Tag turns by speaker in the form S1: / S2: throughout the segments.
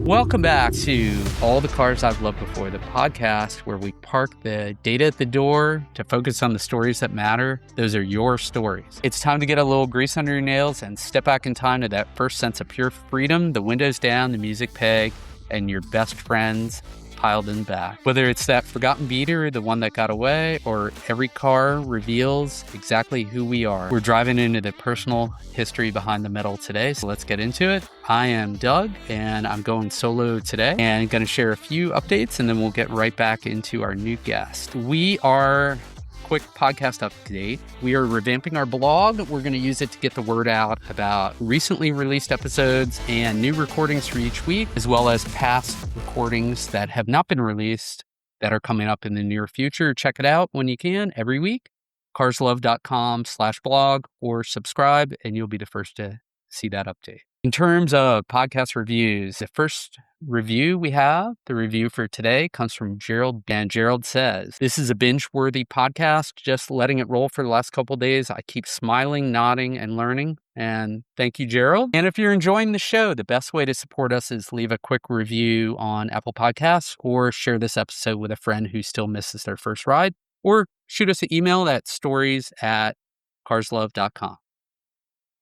S1: Welcome back to All the Cars I've Loved Before, the podcast where we park the data at the door to focus on the stories that matter. Those are your stories. It's time to get a little grease under your nails and step back in time to that first sense of pure freedom, the windows down, the music pegged, and your best friends piled in the back. Whether it's that forgotten beater, the one that got away, or every car reveals exactly who we are. We're driving into the personal history behind the metal today, so let's get into it. I am Doug, and I'm going solo today and going to share a few updates, and then we'll get right back into our new guest. We are... Quick podcast update. We are revamping our blog. We're going to use it to get the word out about recently released episodes and new recordings for each week, as well as past recordings that have not been released that are coming up in the near future. Check it out when you can every week. carslove.com/blog or subscribe, and you'll be the first to see that update. In terms of podcast reviews, the first review we have, the review for today, comes from Gerald. And Gerald says, "This is a binge-worthy podcast. Just letting it roll for the last couple of days. I keep smiling, nodding, and learning." And thank you, Gerald. And if you're enjoying the show, the best way to support us is leave a quick review on Apple Podcasts or share this episode with a friend who still misses their first ride, or shoot us an email at stories@carslove.com.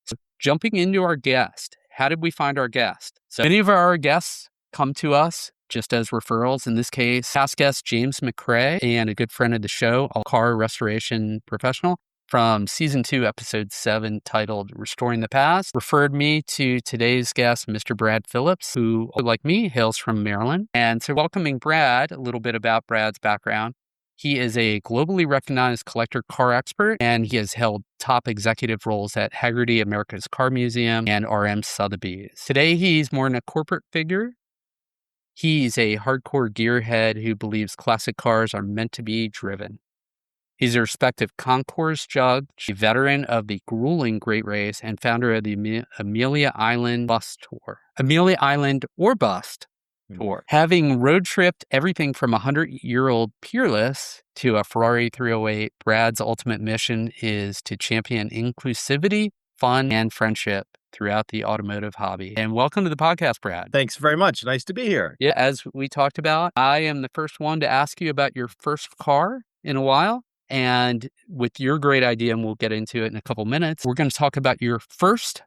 S1: So jumping into our guest. How did we find our guest? So many of our guests come to us just as referrals. In this case, past guest James McCrae and a good friend of the show, a car restoration professional from season 2, episode 7, titled Restoring the Past, referred me to today's guest, Mr. Brad Phillips, who, like me, hails from Maryland. And so welcoming Brad, a little bit about Brad's background. He is a globally recognized collector car expert, and he has held top executive roles at Hagerty, America's Car Museum, and RM Sotheby's. Today, he's more than a corporate figure. He's a hardcore gearhead who believes classic cars are meant to be driven. He's a respected concours judge, a veteran of the grueling Great Race, and founder of the Amelia Island Bus Tour. Amelia Island or Bust Tour. Having road tripped everything from a 100-year-old Peerless to a Ferrari 308, Brad's ultimate mission is to champion inclusivity, fun, and friendship throughout the automotive hobby. And welcome to the podcast, Brad.
S2: Thanks very much. Nice to be here.
S1: Yeah, as we talked about, I am the first one to ask you about your first car in a while. And with your great idea, and we'll get into it in a couple minutes, we're going to talk about your firsts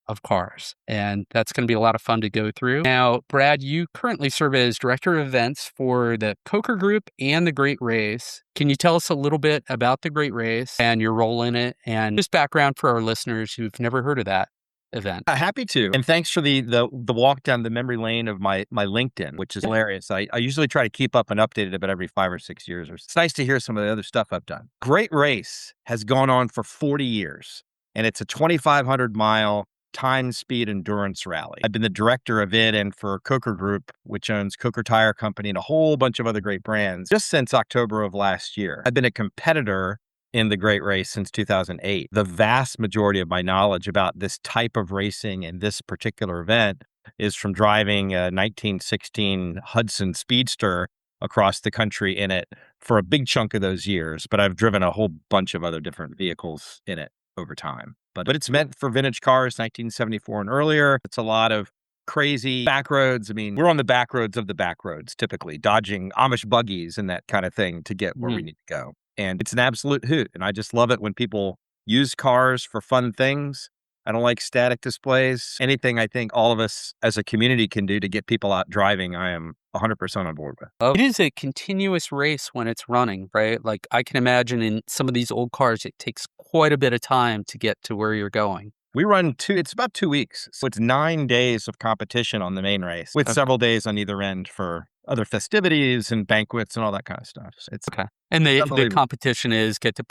S1: of cars. And that's going to be a lot of fun to go through. Now, Brad, you currently serve as director of events for the Coker Group and the Great Race. Can you tell us a little bit about the Great Race and your role in it, and just background for our listeners who've never heard of that event?
S2: Happy to. And thanks for the walk down the memory lane of my LinkedIn, which is hilarious. I usually try to keep up and update it about every 5 or 6 years. It's nice to hear some of the other stuff I've done. Great Race has gone on for 40 years, and it's a 2,500-mile time, speed, endurance rally. I've been the director of it and for Coker Group, which owns Coker Tire Company and a whole bunch of other great brands, just since October of last year. I've been a competitor in the Great Race since 2008. The vast majority of my knowledge about this type of racing and this particular event is from driving a 1916 Hudson Speedster across the country in it for a big chunk of those years, but I've driven a whole bunch of other different vehicles in it over time. But it's meant for vintage cars, 1974 and earlier. It's a lot of crazy backroads. I mean, we're on the backroads of the backroads, typically dodging Amish buggies and that kind of thing to get where we need to go. And it's an absolute hoot. And I just love it when people use cars for fun things. I don't like static displays. Anything I think all of us as a community can do to get people out driving, I am 100% on board with.
S1: It is a continuous race when it's running, right? Like I can imagine in some of these old cars, it takes quite a bit of time to get to where you're going.
S2: We run it's about 2 weeks. So it's 9 days of competition on the main race with several days on either end for other festivities and banquets and all that kind of stuff. So it's
S1: okay. And the competition is get to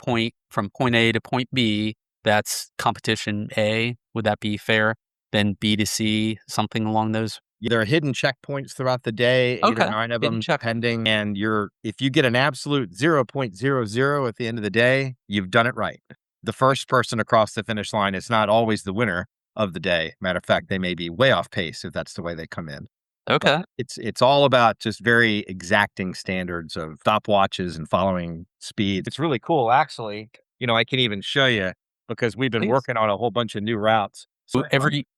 S1: from point A to point B. That's competition A. Would that be fair? Then B to C, something along those.
S2: There are hidden checkpoints throughout the day, 8 or 9 of them, depending. And if you get an absolute 0.00 at the end of the day, you've done it right. The first person across the finish line is not always the winner of the day. Matter of fact, they may be way off pace if that's the way they come in.
S1: Okay.
S2: But it's all about just very exacting standards of stopwatches and following speed. It's really cool, actually. I can even show you because we've been working on a whole bunch of new routes.
S1: So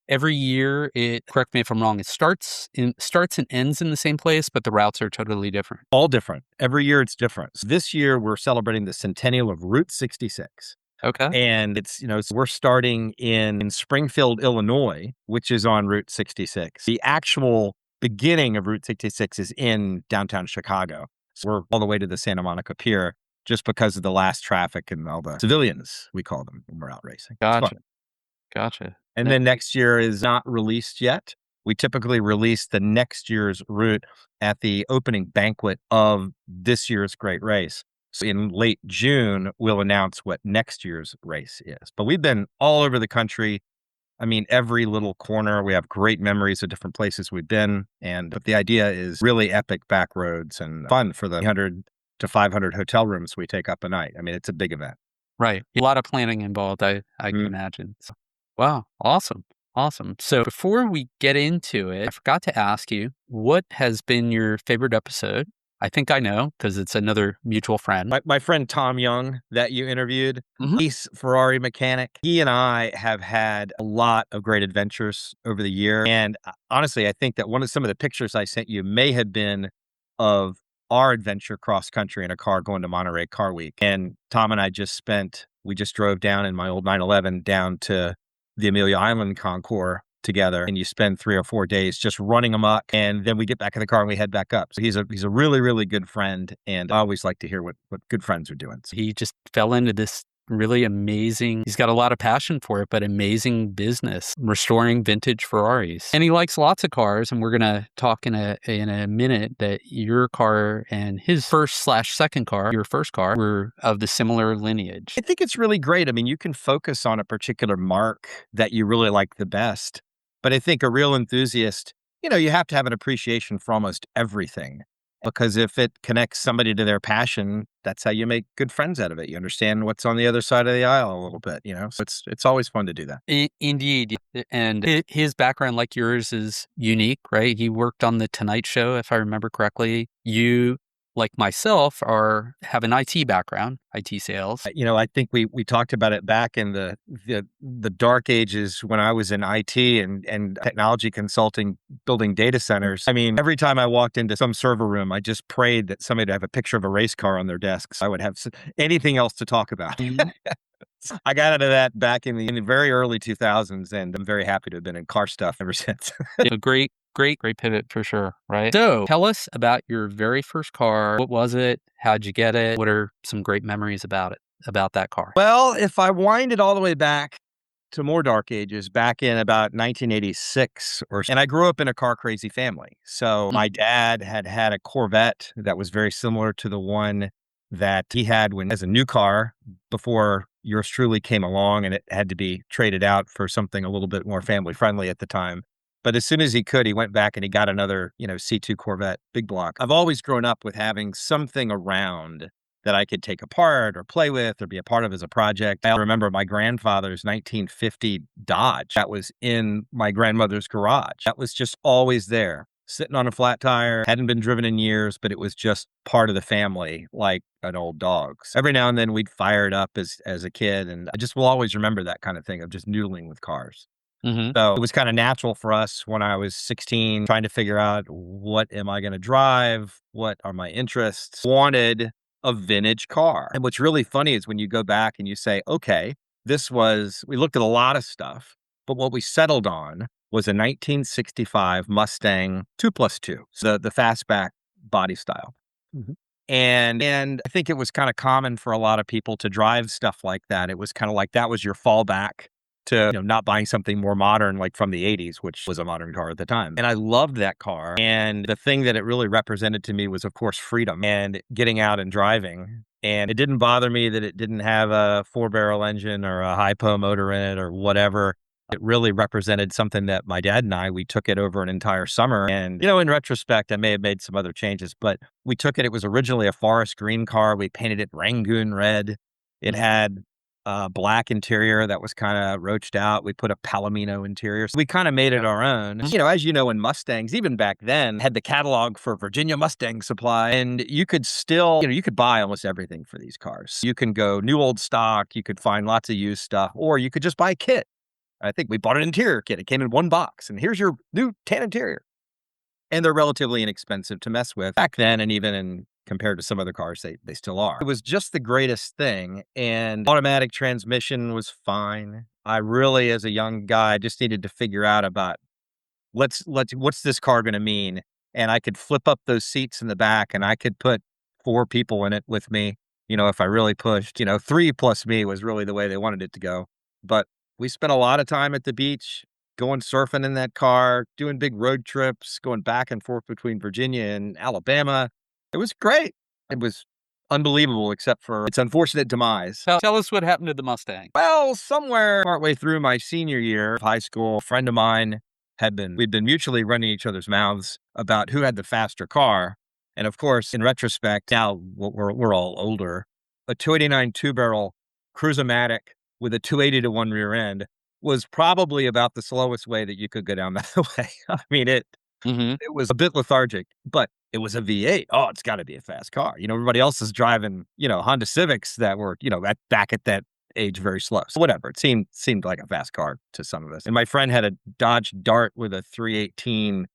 S1: every year, correct me if I'm wrong, it starts and ends in the same place, but the routes are totally different.
S2: All different. Every year it's different. So this year we're celebrating the centennial of Route 66.
S1: Okay.
S2: And it's, so we're starting in Springfield, Illinois, which is on Route 66. The actual beginning of Route 66 is in downtown Chicago. So we're all the way to the Santa Monica Pier just because of the last traffic and all the civilians, we call them, when we're out racing. It's fun.
S1: Gotcha.
S2: And then next year is not released yet. We typically release the next year's route at the opening banquet of this year's great race. So in late June, we'll announce what next year's race is. But we've been all over the country. I mean, every little corner. We have great memories of different places we've been. But the idea is really epic back roads and fun for the 100 to 500 hotel rooms we take up a night. I mean, it's a big event.
S1: Right. A lot of planning involved, I can imagine. So, wow. Awesome. So before we get into it, I forgot to ask you, what has been your favorite episode? I think I know because it's another mutual friend.
S2: My friend Tom Young that you interviewed,
S1: Mhm.
S2: he's a Ferrari mechanic. He and I have had a lot of great adventures over the year. And honestly, I think that some of the pictures I sent you may have been of our adventure cross country in a car going to Monterey Car Week. And Tom and I we just drove down in my old 911 down to the Amelia Island Concours together, and you spend 3 or 4 days just running amok, and then we get back in the car and we head back up. So he's a really, really good friend, and I always like to hear what good friends are doing. So
S1: he just fell into this really amazing, he's got a lot of passion for it, but amazing business, restoring vintage Ferraris. And he likes lots of cars, and we're going to talk in a minute that your car and his first/second car, your first car, were of the similar lineage.
S2: I think it's really great. I mean, you can focus on a particular mark that you really like the best, but I think a real enthusiast, you have to have an appreciation for almost everything. Because if it connects somebody to their passion, that's how you make good friends out of it. You understand what's on the other side of the aisle a little bit, So it's always fun to do that.
S1: Indeed. And his background, like yours, is unique, right? He worked on The Tonight Show, if I remember correctly. You, like myself, have an IT background, IT sales.
S2: I think we talked about it back in the dark ages when I was in IT and technology consulting, building data centers. I mean, every time I walked into some server room, I just prayed that somebody would have a picture of a race car on their desks. I would have anything else to talk about. I got out of that back in the very early 2000s, and I'm very happy to have been in car stuff ever since.
S1: Great pivot for sure, right? So tell us about your very first car. What was it? How'd you get it? What are some great memories about that car?
S2: Well, if I wind it all the way back to more dark ages, back in about 1986 and I grew up in a car crazy family. So my dad had a Corvette that was very similar to the one that he had as a new car before yours truly came along, and it had to be traded out for something a little bit more family friendly at the time. But as soon as he could, he went back and he got another, C2 Corvette, big block. I've always grown up with having something around that I could take apart or play with or be a part of as a project. I remember my grandfather's 1950 Dodge that was in my grandmother's garage. That was just always there, sitting on a flat tire, hadn't been driven in years, but it was just part of the family, like an old dog. So every now and then we'd fire it up as a kid, and I just will always remember that kind of thing of just noodling with cars.
S1: Mm-hmm.
S2: So it was kind of natural for us when I was 16, trying to figure out what am I going to drive? What are my interests? Wanted a vintage car. And what's really funny is when you go back and you say, okay, we looked at a lot of stuff, but what we settled on was a 1965 Mustang 2+2, so the Fastback body style.
S1: Mm-hmm.
S2: And I think it was kind of common for a lot of people to drive stuff like that. It was kind of like that was your fallback to not buying something more modern, like from the 80s, which was a modern car at the time. And I loved that car. And the thing that it really represented to me was, of course, freedom and getting out and driving. And it didn't bother me that it didn't have a 4-barrel engine or a hypo motor in it or whatever. It really represented something that my dad and we took it over an entire summer. And, in retrospect, I may have made some other changes, but we took it. It was originally a forest green car. We painted it Rangoon red. It had black interior that was kind of roached out. We put a Palomino interior. So we kind of made it our own. As you know, in Mustangs, even back then, had the catalog for Virginia Mustang Supply. And you could still, you could buy almost everything for these cars. You can go new old stock. You could find lots of used stuff, or you could just buy a kit. I think we bought an interior kit. It came in one box, and here's your new tan interior. And they're relatively inexpensive to mess with back then, and even compared to some other cars, they still are. It was just the greatest thing, and automatic transmission was fine. I really, as a young guy, just needed to figure out about what's this car going to mean, and I could flip up those seats in the back, and I could put 4 people in it with me. If I really pushed, 3 plus me was really the way they wanted it to go. But we spent a lot of time at the beach, going surfing in that car, doing big road trips, going back and forth between Virginia and Alabama. It was great. It was unbelievable, except for its unfortunate demise.
S1: Tell us what happened to the Mustang.
S2: Well, somewhere partway through my senior year of high school, a friend of mine we'd been mutually running each other's mouths about who had the faster car. And of course, in retrospect, now we're all older, a 289 two-barrel Cruise-O-Matic with a 280 to 1 rear end was probably about the slowest way that you could go down that way. I mean, it was a bit lethargic, but it was a V8. Oh, it's got to be a fast car. Everybody else is driving, Honda Civics that were, back at that age, very slow. So whatever, it seemed like a fast car to some of us. And my friend had a Dodge Dart with a 318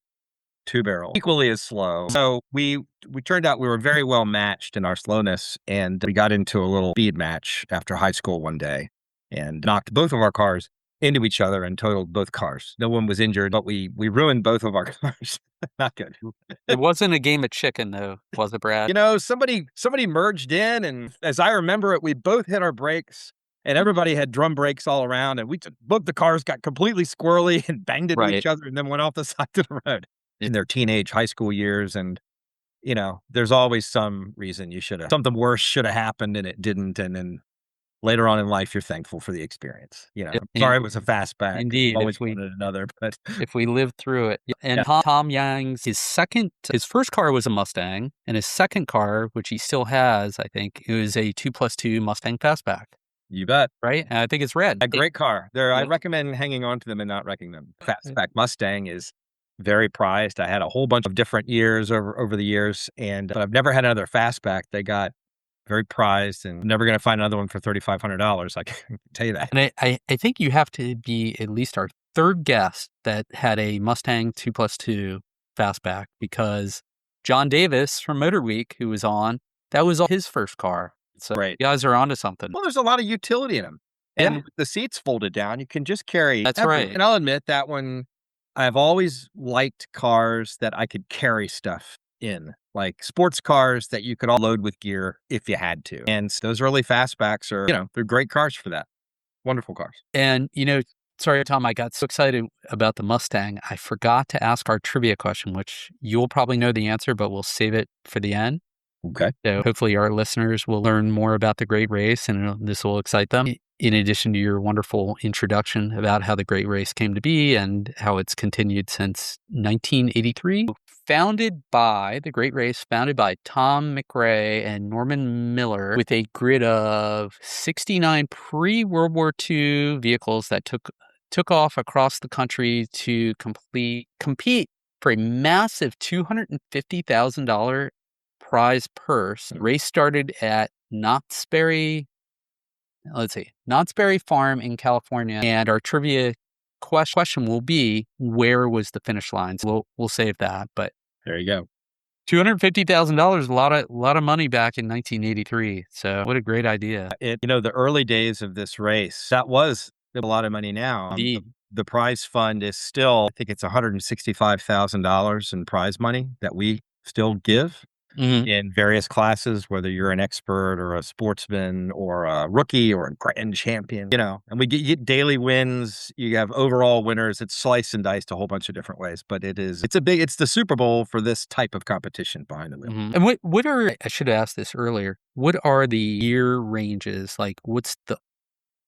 S2: two-barrel, equally as slow. So we turned out we were very well matched in our slowness, and we got into a little speed match after high school one day and knocked both of our cars into each other and totaled both cars. No one was injured, but we ruined both of our cars. Not good.
S1: It wasn't a game of chicken, though, was it, Brad?
S2: Somebody merged in, and as I remember it, we both hit our brakes, and everybody had drum brakes all around, and both the cars got completely squirrely and banged into each other and then went off the side of the road. In their teenage high school years, and there's always some reason something worse should have happened and it didn't, and then later on in life you're thankful for the experience. Sorry it was a fastback.
S1: Indeed,
S2: always wanted another, but
S1: if we lived through it. And Tom Yang's his first car was a Mustang, and his second car, which he still has, I think, it was a 2+2 Mustang Fastback.
S2: You bet.
S1: Right? And I think it's red.
S2: A great car. I recommend hanging on to them and not wrecking them. Fastback Mustang is very prized. I had a whole bunch of different years over the years, but I've never had another Fastback. They got very prized, and I'm never going to find another one for $3,500. I can tell you that.
S1: And I think you have to be at least our third guest that had a Mustang 2+2 Fastback, because John Davis from Motor Week, who was on, that was his first car. So you guys are onto something.
S2: Well, there's a lot of utility in them. And with the seats folded down, you can just carry.
S1: That's right.
S2: And I'll admit that one, I've always liked cars that I could carry stuff in, like sports cars that you could all load with gear if you had to. And those early Fastbacks are, they're great cars for that. Wonderful cars.
S1: And, sorry, Tom, I got so excited about the Mustang, I forgot to ask our trivia question, which you'll probably know the answer, but we'll save it for the end.
S2: Okay.
S1: So hopefully our listeners will learn more about the Great Race, and this will excite them. In addition to your wonderful introduction about how the Great Race came to be and how it's continued since 1983. The Great Race founded by Tom McRae and Norman Miller, with a grid of 69 pre-World War II vehicles that took off across the country to compete for a massive $250,000 prize purse. The race started at Knott's Berry Farm in California. And our trivia question will be, where was the finish line? So we'll save that. But
S2: there you go.
S1: $250,000, a lot of money back in 1983. So what a great idea.
S2: The early days of this race, that was a lot of money now. The prize fund is still, I think it's $165,000 in prize money that we still give. In various classes, whether you're an expert or a sportsman or a rookie or a grand champion, and we get daily wins. You have overall winners. It's sliced and diced a whole bunch of different ways, but it's the Super Bowl for this type of competition behind the wheel.
S1: And what are, I should have asked this earlier, what are the year ranges? Like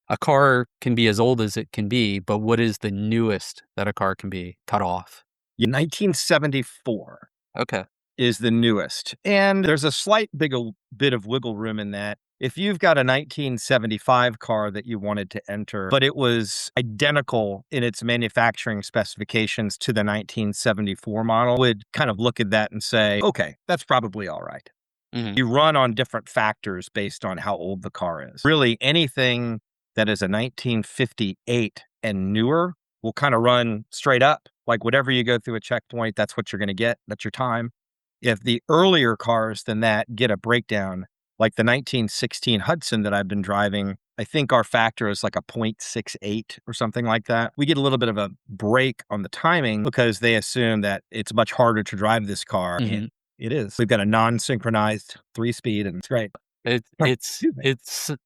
S1: a car can be as old as it can be, but what is the newest that a car can be cut off?
S2: 1974.
S1: Okay.
S2: Is the newest. And there's a slight bit of wiggle room in that. If you've got a 1975 car that you wanted to enter, but it was identical in its manufacturing specifications to the 1974 model, would kind of look at that and say, okay, that's probably all right. You run on different factors based on how old the car is. Really, anything that is a 1958 and newer will kind of run straight up. Like whatever you go through a checkpoint, that's what you're going to get. That's your time. If the earlier cars than that get a breakdown, like the 1916 Hudson that I've been driving, I think our factor is like a 0.68 or something like that. We get a little bit of a break on the timing because they assume that it's much harder to drive this car. And it is. We've got a non-synchronized 3-speed and it's great.
S1: It's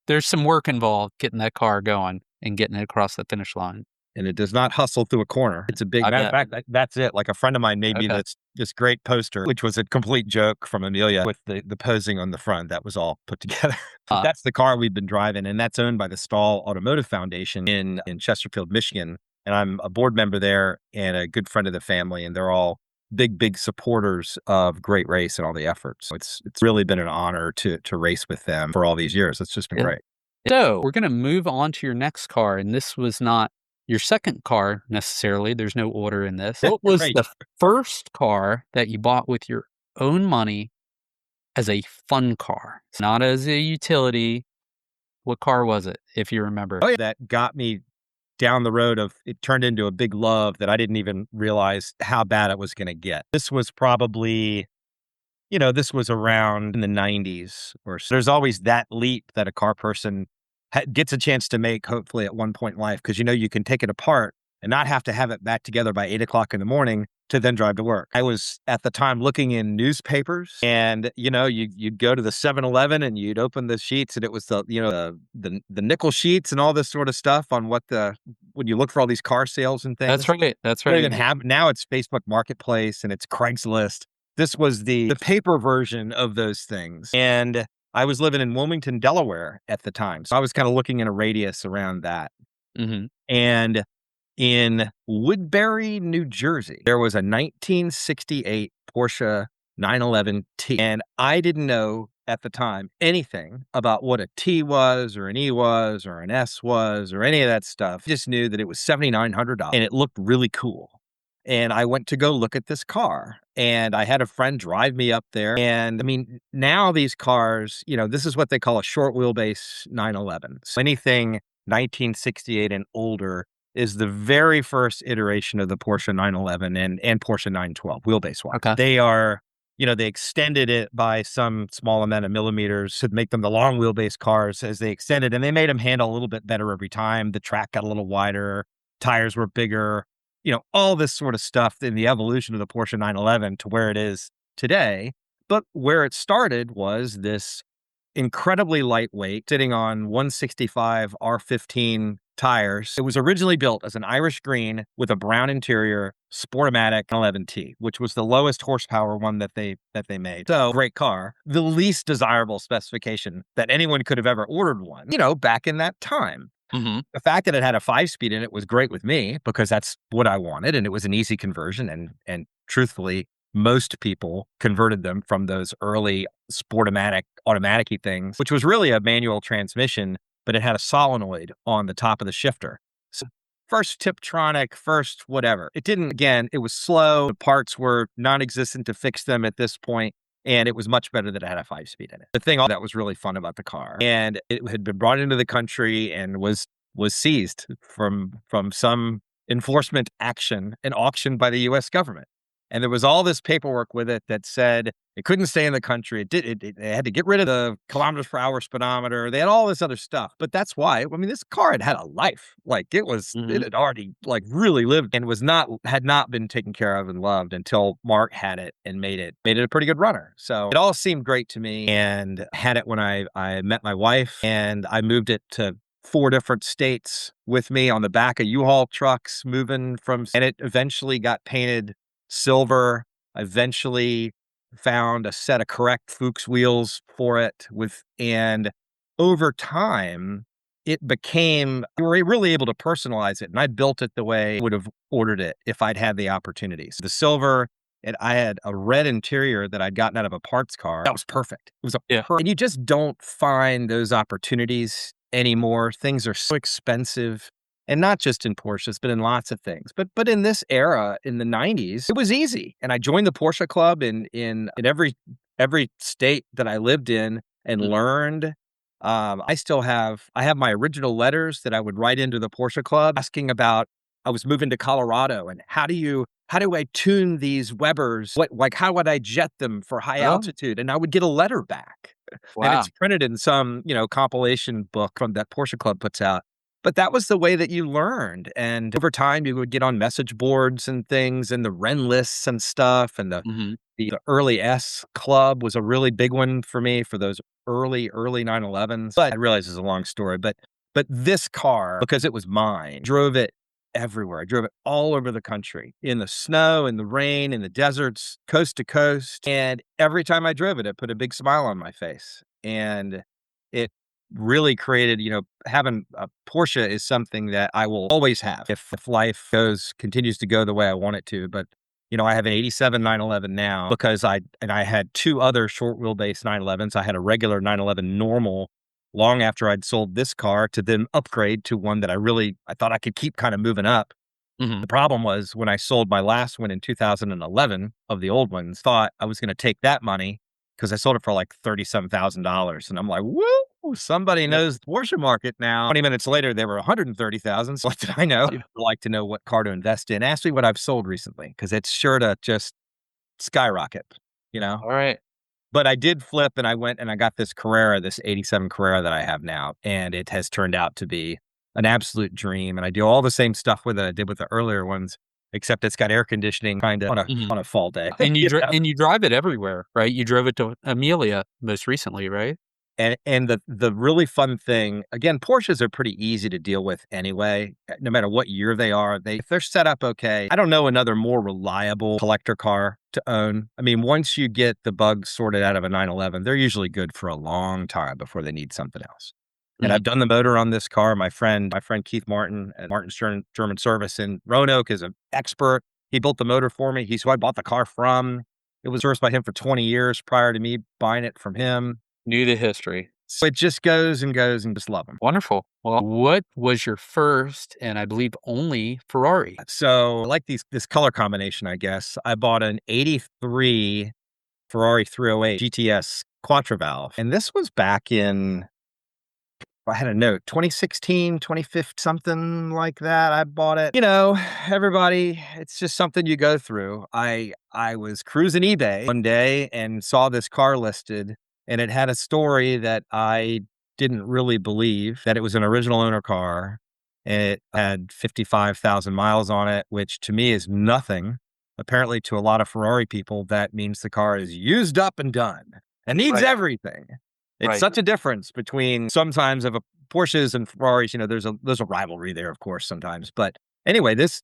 S1: there's some work involved getting that car going and getting it across the finish line.
S2: And it does not hustle through a corner. It's a big, matter of fact, that's it. Like a friend of mine made me this great poster, which was a complete joke from Amelia with the posing on the front. That was all put together. That's the car we've been driving, and that's owned by the Stahl Automotive Foundation in Chesterfield, Michigan. And I'm a board member there and a good friend of the family, and they're all big supporters of Great Race and all the efforts. So it's really been an honor to race with them for all these years. It's just been great.
S1: So we're going to move on to your next car, and this was not your second car necessarily. There's no order in this. What was the first car that you bought with your own money as a fun car, not as a utility? What car was it, if you remember?
S2: Oh, yeah. That got me down the road of it turned into a big love that I didn't even realize how bad it was going to get. This was probably, this was around in the 90s or so. There's always that leap that a car person gets a chance to make, hopefully, at one point in life, because you can take it apart and not have to have it back together by 8 o'clock in the morning to then drive to work. I was at the time looking in newspapers, and you'd go to the 7-Eleven and you'd open the sheets, and it was the nickel sheets and all this sort of stuff on when you look for all these car sales and things.
S1: That's right. That's right.
S2: Even now it's Facebook Marketplace and it's Craigslist. This was the paper version of those things, and I was living in Wilmington, Delaware at the time. So I was kind of looking in a radius around that. And in Woodbury, New Jersey, there was a 1968 Porsche 911T. And I didn't know at the time anything about what a T was or an E was or an S was or any of that stuff. I just knew that it was $7,900 and it looked really cool. And I went to go look at this car, and I had a friend drive me up there. And I mean, now these cars, this is what they call a short wheelbase 911. So anything 1968 and older is the very first iteration of the Porsche 911 and Porsche 912 wheelbase wise. Okay. They are, they extended it by some small amount of millimeters to make them the long wheelbase cars as they extended, and they made them handle a little bit better every time. The track got a little wider, tires were bigger. All this sort of stuff in the evolution of the Porsche 911 to where it is today. But where it started was this incredibly lightweight, sitting on 165 R15 tires. It was originally built as an Irish green with a brown interior Sportomatic 11T, which was the lowest horsepower one that they made. So great car. The least desirable specification that anyone could have ever ordered one, back in that time. The fact that it had a 5-speed in it was great with me because that's what I wanted, and it was an easy conversion. And truthfully, most people converted them from those early Sportomatic automatic-y things, which was really a manual transmission, but it had a solenoid on the top of the shifter. So first Tiptronic, first whatever. It didn't, again, it was slow. The parts were non-existent to fix them at this point. And it was much better that it had a 5-speed in it. The thing that was really fun about the car, and it had been brought into the country and was seized from some enforcement action and auctioned by the U.S. government. And there was all this paperwork with it that said it couldn't stay in the country. They had to get rid of the kilometers per hour speedometer. They had all this other stuff. But that's why, this car had a life. Like it had already really lived and had not been taken care of and loved until Mark had it and made it a pretty good runner. So it all seemed great to me, and had it when I met my wife, and I moved it to 4 different states with me on the back of U-Haul trucks and it eventually got painted silver. I eventually found a set of correct Fuchs wheels for it and over time we were really able to personalize it, and I built it the way I would have ordered it if I'd had the opportunities. The silver, and I had a red interior that I'd gotten out of a parts car. That was perfect. It was and you just don't find those opportunities anymore. Things are so expensive. And not just in Porsches, but in lots of things. But in this era, in the 90s, it was easy. And I joined the Porsche Club in every state that I lived in and learned I have my original letters that I would write into the Porsche Club asking about, I was moving to Colorado and how do I tune these Webers? How would I jet them for high
S1: Oh,
S2: altitude? And I would get a letter back and
S1: wow.
S2: it's printed in some, compilation book from that Porsche Club puts out. But that was the way that you learned. And over time, you would get on message boards and things and the Ren lists and stuff. And
S1: Hmm.
S2: the early S Club was a really big one for me for those early 911s. But I realize it's a long story. But this car, because it was mine, drove it everywhere. I drove it all over the country, in the snow, in the rain, in the deserts, coast to coast. And every time I drove it, it put a big smile on my face. And it really created, having a Porsche is something that I will always have if life continues to go the way I want it to. But I have an 87 911 now because I had two other short wheelbase 911s. I had a regular 911 normal long after I'd sold this car to then upgrade to one that I thought I could keep kind of moving up.
S1: Hmm.
S2: The problem was when I sold my last one in 2011 of the old ones, thought I was going to take that money because I sold it for like $37,000. And I'm like, woo, somebody
S1: Yep.
S2: knows the Porsche market now. 20 minutes later, they were 130,000. So what did I know? People like to know what car to invest in. Ask me what I've sold recently because it's sure to just skyrocket, you know?
S1: All right.
S2: But I did flip and I went and I got this Carrera, this 87 Carrera that I have now. And it has turned out to be an absolute dream. And I do all the same stuff with it I did with the earlier ones, except it's got air conditioning kind of
S1: Mhm.
S2: on a fall day.
S1: And
S2: You know?
S1: and you drive it everywhere, right? You drove it to Amelia most recently, right?
S2: And the really fun thing, again, Porsches are pretty easy to deal with anyway, no matter what year they are. If they're set up okay, I don't know another more reliable collector car to own. I mean, once you get the bugs sorted out of a 911, they're usually good for a long time before they need something else. And
S1: Mhm.
S2: I've done the motor on this car. My friend Keith Martin at Martin's German Service in Roanoke is an expert. He built the motor for me. He's who I bought the car from. It was serviced by him for 20 years prior to me buying it from him.
S1: Knew the history.
S2: So it just goes and goes and just love them.
S1: Wonderful. Well, what was your first and I believe only Ferrari?
S2: So I like this color combination, I guess. I bought an 83 Ferrari 308 GTS Quattro Valve. And this was back in, I had a note, 2016, 2015, something like that. I bought it. Everybody, it's just something you go through. I was cruising eBay one day and saw this car listed, and it had a story that I didn't really believe, that it was an original owner car. It had 55,000 miles on it, which to me is nothing. Apparently, to a lot of Ferrari people, that means the car is used up and done and needs
S1: Right.
S2: everything. It's
S1: Right.
S2: such a difference between sometimes of a Porsches and Ferraris. There's a rivalry there, of course, sometimes. But anyway, this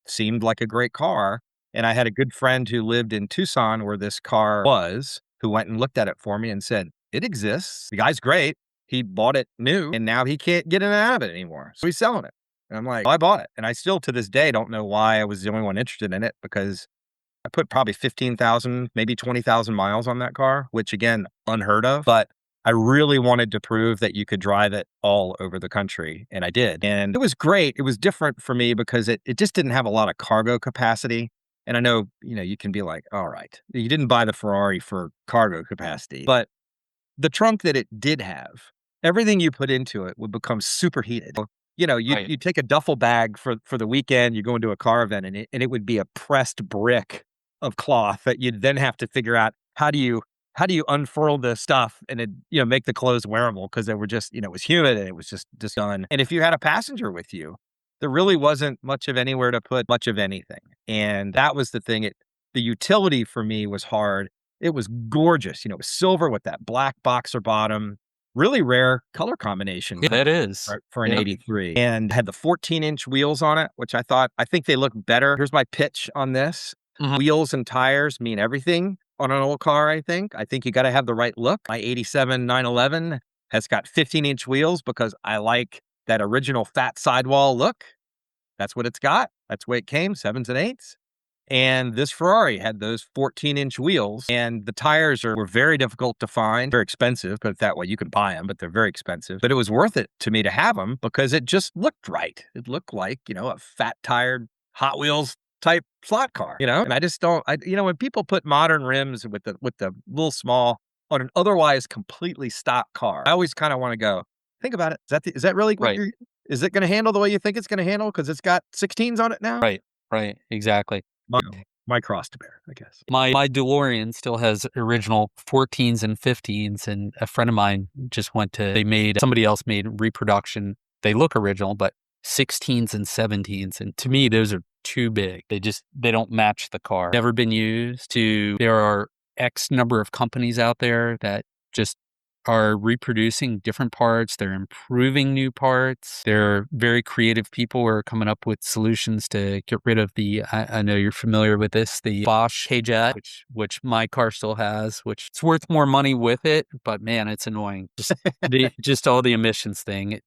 S2: seemed like a great car. And I had a good friend who lived in Tucson where this car was, who went and looked at it for me and said, it exists. The guy's great. He bought it new and now he can't get in and out of it anymore. So he's selling it. And I'm like, well, I bought it. And I still to this day don't know why I was the only one interested in it because I put probably 15,000, maybe 20,000 miles on that car, which again, unheard of. But I really wanted to prove that you could drive it all over the country. And I did. And it was great. It was different for me because it just didn't have a lot of cargo capacity. And I know, you can be like, all right, you didn't buy the Ferrari for cargo capacity. But the trunk that it did have, everything you put into it would become superheated.
S1: Right.
S2: You take a duffel bag for the weekend, you go into a car event, and it would be a pressed brick of cloth that you'd then have to figure out how do you unfurl this stuff and it make the clothes wearable because they were just it was humid and it was just done. And if you had a passenger with you, there really wasn't much of anywhere to put much of anything, and that was the thing. The utility for me was hard. It was gorgeous. It was silver with that black boxer bottom. Really rare color combination
S1: Yeah, that is.
S2: for an
S1: Yeah.
S2: 83, and had the 14-inch wheels on it, which I think they look better. Here's my pitch on this.
S1: Mhm.
S2: Wheels and tires mean everything on an old car, I think. I think you got to have the right look. My 87 911 has got 15-inch wheels because I like that original fat sidewall look. That's what it's got. That's the way it came, 7s and 8s. And this Ferrari had those 14-inch wheels, and the tires were very difficult to find, very expensive, put it that way. You can buy them, but they're very expensive. But it was worth it to me to have them because it just looked right. It looked like, a fat tired Hot Wheels type slot car, and I just don't, when people put modern rims with the little small on an otherwise completely stock car. I always kind of want to go, think about it. Is that really what
S1: Right.
S2: is it going to handle the way you think it's going to handle? Because it's got 16s on it now?
S1: Right. Right. Exactly.
S2: My, my cross to bear, I guess.
S1: My DeLorean still has original 14s and 15s, and a friend of mine just somebody else made reproduction. They look original, but 16s and 17s. And to me, those are too big. They don't match the car. Never been used there are X number of companies out there that just are reproducing different parts. They're improving new parts. They're very creative people who are coming up with solutions to get rid of I know you're familiar with this, the Bosch K-Jet, which my car still has, which it's worth more money with it, but man, it's annoying. Just all the emissions thing.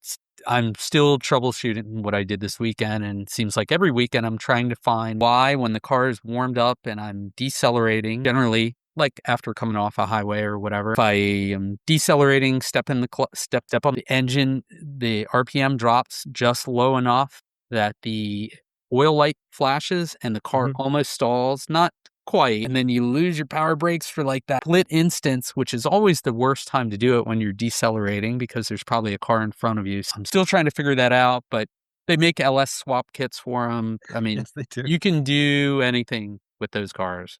S1: I'm still troubleshooting what I did this weekend, and it seems like every weekend I'm trying to find why when the car is warmed up and I'm decelerating, generally like after coming off a highway or whatever, if I am decelerating, step on the engine, the RPM drops just low enough that the oil light flashes and the car almost stalls, not quite. And then you lose your power brakes for like that split instance, which is always the worst time to do it when you're decelerating because there's probably a car in front of you. So I'm still trying to figure that out, but they make LS swap kits for them. I mean,
S2: Yes, they do.
S1: You can do anything with those cars.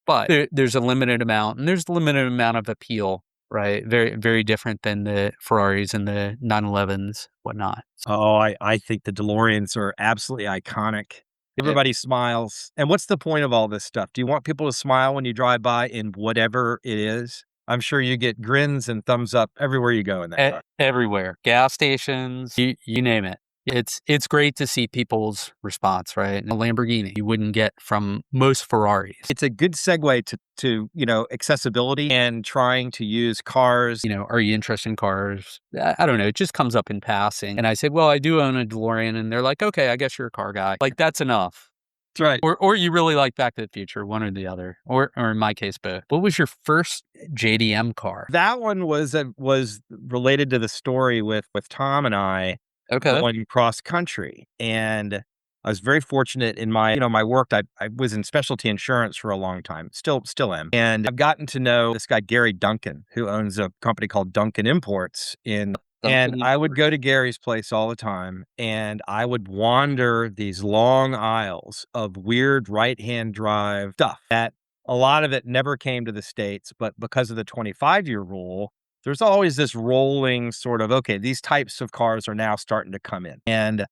S1: But there's a limited amount, and there's a limited amount of appeal, right? Very, very different than the Ferraris and the 911s, whatnot.
S2: Oh, I think the DeLoreans are absolutely iconic. Everybody smiles. And what's the point of all this stuff? Do you want people to smile when you drive by in whatever it is? I'm sure you get grins and thumbs up everywhere you go in that car.
S1: Everywhere. Gas stations, you name it. It's great to see people's response, right? And a Lamborghini you wouldn't get from most Ferraris.
S2: It's a good segue to accessibility and trying to use cars.
S1: Are you interested in cars? I don't know. It just comes up in passing. And I said, well, I do own a DeLorean. And they're like, okay, I guess you're a car guy. Like, that's enough.
S2: That's right.
S1: Or you really like Back to the Future, one or the other. Or in my case, both. What was your first JDM car?
S2: That one was related to the story with Tom and I.
S1: Okay.
S2: Going cross country. And I was very fortunate in my work. I was in specialty insurance for a long time, still am. And I've gotten to know this guy, Gary Duncan, who owns a company called Duncan Imports and I would go to Gary's place all the time, and I would wander these long aisles of weird right-hand drive stuff that a lot of it never came to the States, but because of the 25-year rule, there's always this rolling sort of, okay, these types of cars are now starting to come in. And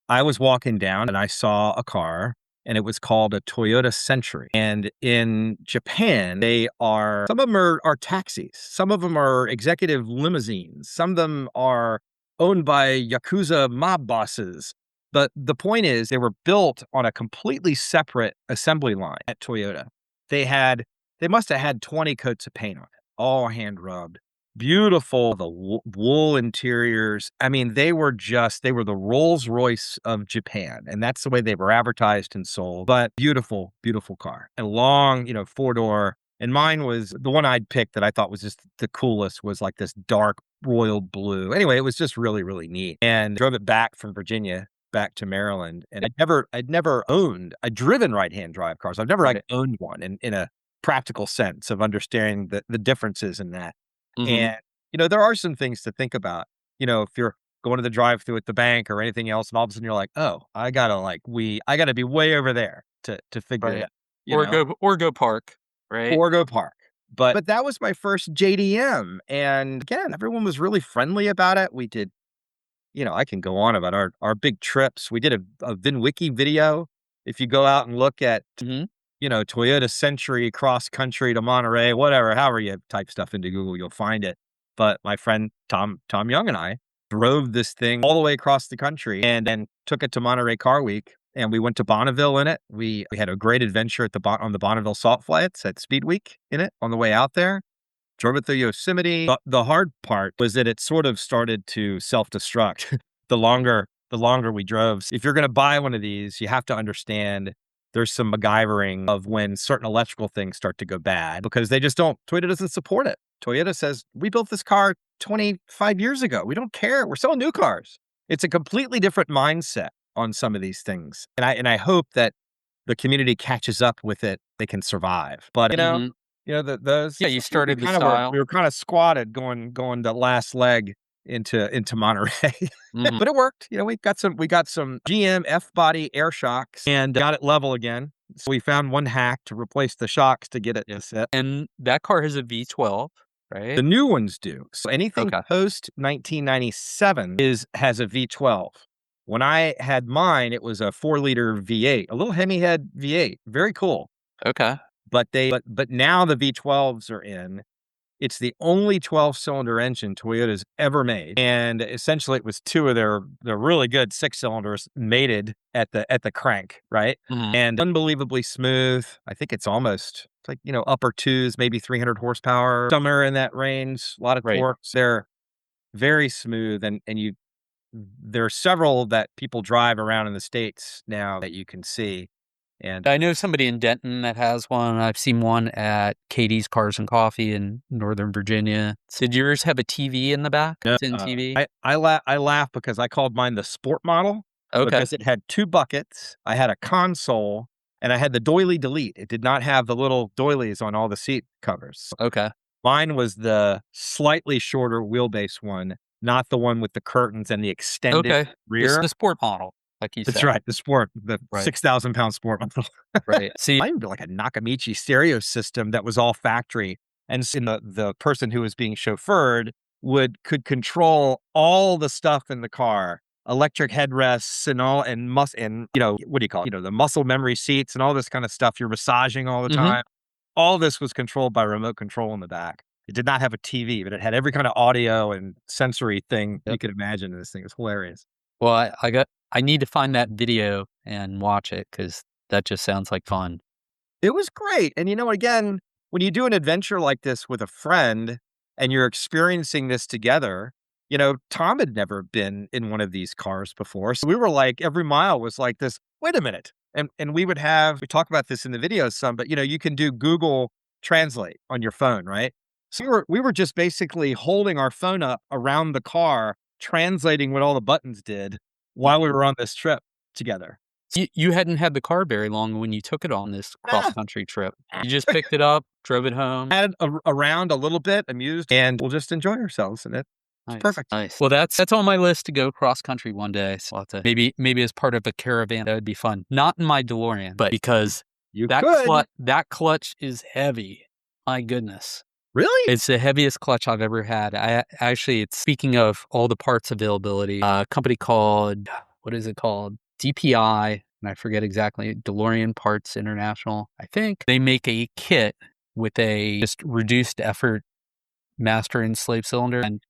S2: I was walking down and I saw a car, and it was called a Toyota Century. And in Japan, some of them are taxis. Some of them are executive limousines. Some of them are owned by Yakuza mob bosses. But the point is, they were built on a completely separate assembly line at Toyota. They must have had 20 coats of paint on it, all hand rubbed. Beautiful, the wool interiors. I mean, they were the Rolls Royce of Japan. And that's the way they were advertised and sold. But beautiful, beautiful car. And long, 4-door. And mine was the one I'd picked that I thought was just the coolest was like this dark royal blue. Anyway, it was just really, really neat. And drove it back from Virginia back to Maryland. And I'd driven right-hand drive cars. I've never owned one in a practical sense of understanding the differences in that. And, there are some things to think about, if you're going to the drive through at the bank or anything else, and all of a sudden you're like, oh, I gotta be way over there to figure it out.
S1: Or go park, right?
S2: Or go park. But that was my first JDM. And again, everyone was really friendly about it. We did, I can go on about our big trips. We did a VinWiki video. If you go out and look at Toyota Century cross country to Monterey, whatever, however you type stuff into Google, you'll find it. But my friend Tom Young and I drove this thing all the way across the country and then took it to Monterey Car Week. And we went to Bonneville in it. We had a great adventure on the Bonneville Salt Flats at Speed Week in it on the way out there. Drove it through Yosemite. The hard part was that it sort of started to self-destruct the longer we drove. If you're going to buy one of these, you have to understand there's some MacGyvering of when certain electrical things start to go bad because Toyota doesn't support it. Toyota says, we built this car 25 years ago. We don't care. We're selling new cars. It's a completely different mindset on some of these things. And I hope that the community catches up with it. They can survive. But, You know, those
S1: Yeah, you started the
S2: we
S1: style.
S2: were kind of squatted going the last leg into Monterey.
S1: Mhm.
S2: But it worked. You know, we got some GM F-body air shocks and got it level again. So we found one hack to replace the shocks to get it
S1: Yeah.
S2: to sit.
S1: And that car has a V12,
S2: The
S1: right?
S2: new ones do. So anything
S1: Okay.
S2: post 1997 has a V12. When I had mine, it was a 4-liter V8, a little Hemi head V8. Very cool.
S1: Okay.
S2: But now the V12s are in. It's the only 12-cylinder engine Toyota's ever made, and essentially it was two of their really good 6-cylinders mated at the crank, right?
S1: Mhm.
S2: And unbelievably smooth. I think it's like, you know, upper twos, maybe 300 horsepower, somewhere in that range. A lot of
S1: Right.
S2: torque. They're very smooth, and there are several that people drive around in the States now that you can see. And
S1: I know somebody in Denton that has one. I've seen one at Katie's Cars and Coffee in Northern Virginia. So did yours have a TV in the back?
S2: no,
S1: It's in TV?
S2: I laugh because I called mine the sport model
S1: Okay.
S2: because it had 2 buckets, I had a console, and I had the doily delete. It did not have the little doilies on all the seat covers.
S1: Okay.
S2: Mine was the slightly shorter wheelbase one, not the one with the curtains and the extended
S1: Okay. Just
S2: rear.
S1: the sport model, like you
S2: That's
S1: said.
S2: right, the
S1: Right.
S2: 6,000-pound sport model.
S1: Right. See,
S2: Mine would be like a Nakamichi stereo system that was all factory, and the person who was being chauffeured could control all the stuff in the car, electric headrests and all, and you know, what do you call it? You know, the muscle memory seats and all this kind of stuff. You're massaging all the
S1: mhm.
S2: time. All this was controlled by remote control in the back. It did not have a TV, but it had every kind of audio and sensory thing you
S1: Yep.
S2: could imagine in this thing. It was hilarious.
S1: Well, I need to find that video and watch it because that just sounds like fun.
S2: It was great, and, you know, again, when you do an adventure like this with a friend and you're experiencing this together, you know, Tom had never been in one of these cars before, so we were like every mile was like this, "Wait a minute," and we talk about this in the video some, but, you know, you can do Google Translate on your phone, right? So we were just basically holding our phone up around the car, translating what all the buttons did while we were on this trip together.
S1: You hadn't had the car very long when you took it on this cross country trip. You just picked it up, drove it home.
S2: Had around a little bit, amused, and we'll just enjoy ourselves, and it's
S1: Nice,
S2: perfect.
S1: nice. Well, that's on my list to go cross country one day. So I'll have to maybe as part of a caravan, that would be fun. Not in my DeLorean, but because
S2: You could.
S1: that clutch is heavy. My goodness.
S2: Really?
S1: It's the heaviest clutch I've ever had. It's speaking of all the parts availability, a company called, what is it called? DPI, and I forget exactly, DeLorean Parts International, I think. They make a kit with a just reduced effort master and slave cylinder. And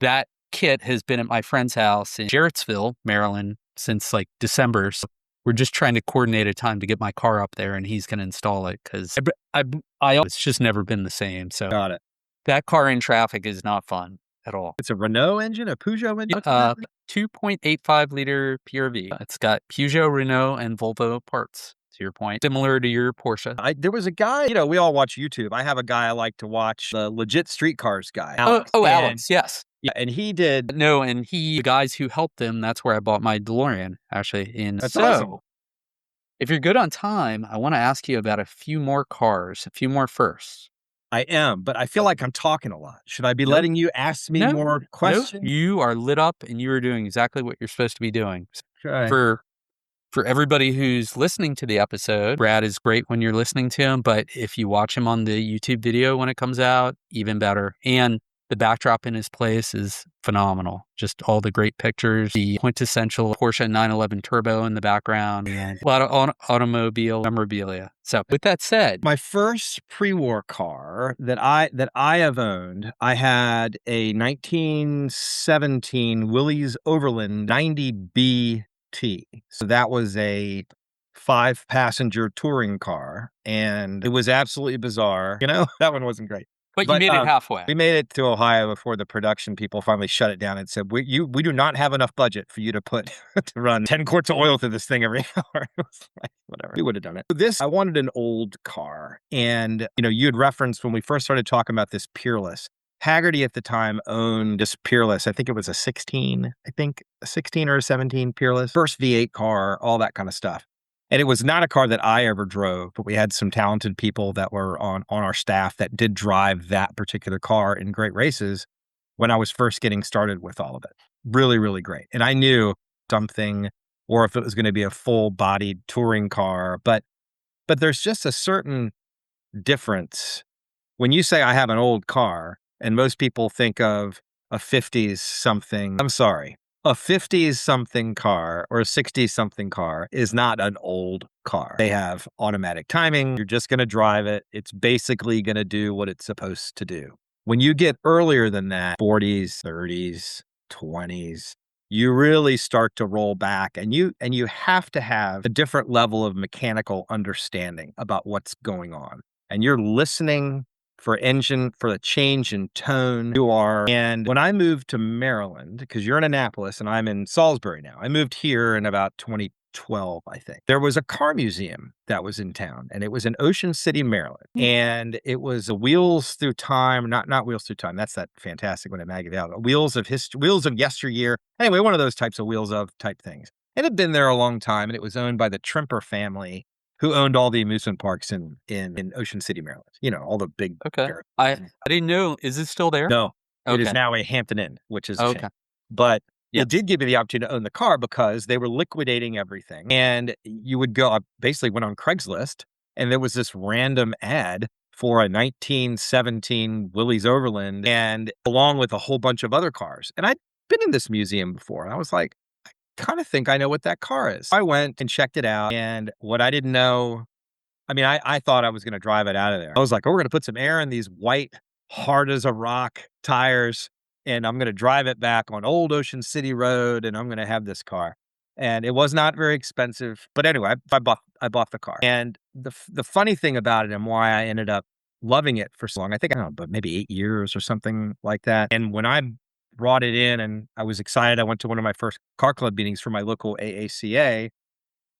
S1: that kit has been at my friend's house in Jarrettsville, Maryland, since like December. So we're just trying to coordinate a time to get my car up there, and he's going to install it because it's just never been the same. So
S2: Got it.
S1: that car in traffic is not fun at all.
S2: It's a Renault engine, a Peugeot engine? What's
S1: Uh,
S2: that?
S1: 2.85 liter PRV. It's got Peugeot, Renault, and Volvo parts. To your point, similar to your Porsche.
S2: There was a guy, you know, we all watch YouTube. I have a guy I like to watch, the Legit Streetcars guy,
S1: Oh,
S2: Alex.
S1: Alex, yes.
S2: Yeah, and he did.
S1: No, and the guys who helped him, that's where I bought my DeLorean, actually. And
S2: That's
S1: so,
S2: awesome.
S1: if you're good on time, I want to ask you about a few more cars, a few more firsts.
S2: I am, but I feel like I'm talking a lot. Should I be
S1: No,
S2: letting you ask me
S1: no,
S2: more
S1: no.
S2: questions?
S1: You are lit up and you are doing exactly what you're supposed to be doing.
S2: Okay.
S1: For everybody who's listening to the episode, Brad is great when you're listening to him, but if you watch him on the YouTube video when it comes out, even better. And the backdrop in his place is phenomenal. Just all the great pictures, the quintessential Porsche 911 Turbo in the background, and a lot of automobile memorabilia. So with that said,
S2: My first pre-war car that I have owned, I had a 1917 Willys Overland 90BT. So that was a 5-passenger touring car, and it was absolutely bizarre. You know, that one wasn't great.
S1: but you made it halfway.
S2: We made it to Ohio before the production people finally shut it down and said, we do not have enough budget for you to put to run 10 quarts of oil through this thing every hour. It was like, whatever. We would have done it. I wanted an old car. And, you know, you had referenced when we first started talking about this Peerless. Haggerty at the time owned this Peerless. I think it was a 16 or a 17 Peerless. First V8 car, all that kind of stuff. And it was not a car that I ever drove, but we had some talented people that were on our staff that did drive that particular car in great races when I was first getting started with all of it. Really, really great. And I knew something, or if it was going to be a full-bodied touring car, but there's just a certain difference when you say I have an old car, and most people think of a 50s something. I'm sorry. A 50s something car or a 60s something car is not an old car. They have automatic timing. You're just going to drive it. It's basically going to do what it's supposed to do. When you get earlier than that, 40s, 30s, 20s, you really start to roll back, and you have to have a different level of mechanical understanding about what's going on. And you're listening for the change in tone. And when I moved to Maryland, because you're in Annapolis and I'm in Salisbury now, I moved here in about 2012, I think. There was a car museum that was in town, and it was in Ocean City, Maryland. And it was a Wheels Through Time, not Wheels Through Time. That's that fantastic one at MacGyvering. Wheels of Yesteryear. Anyway, one of those types of Wheels of type things. It had been there a long time, and it was owned by the Trimper family, who owned all the amusement parks in Ocean City, Maryland. You know, all the big.
S1: Okay. I didn't know. Is it still there?
S2: No, it is
S1: Okay.
S2: now a Hampton Inn, which is a
S1: Okay.
S2: shame. But
S1: Yeah.
S2: it did give me the opportunity to own the car because they were liquidating everything. And you would go, I basically went on Craigslist, and there was this random ad for a 1917 Willys Overland, and along with a whole bunch of other cars. And I'd been in this museum before, and I was like, kind of think I know what that car is. I went and checked it out, and what I didn't know, I mean, I thought I was going to drive it out of there. I was like, oh, we're going to put some air in these white, hard as a rock tires, and I'm going to drive it back on Old Ocean City Road, and I'm going to have this car. And it was not very expensive, but anyway, I bought the car. And the funny thing about it, and why I ended up loving it for so long, I think, I don't know, but maybe 8 years or something like that. And when I brought it in and I was excited, I went to one of my first car club meetings for my local AACA.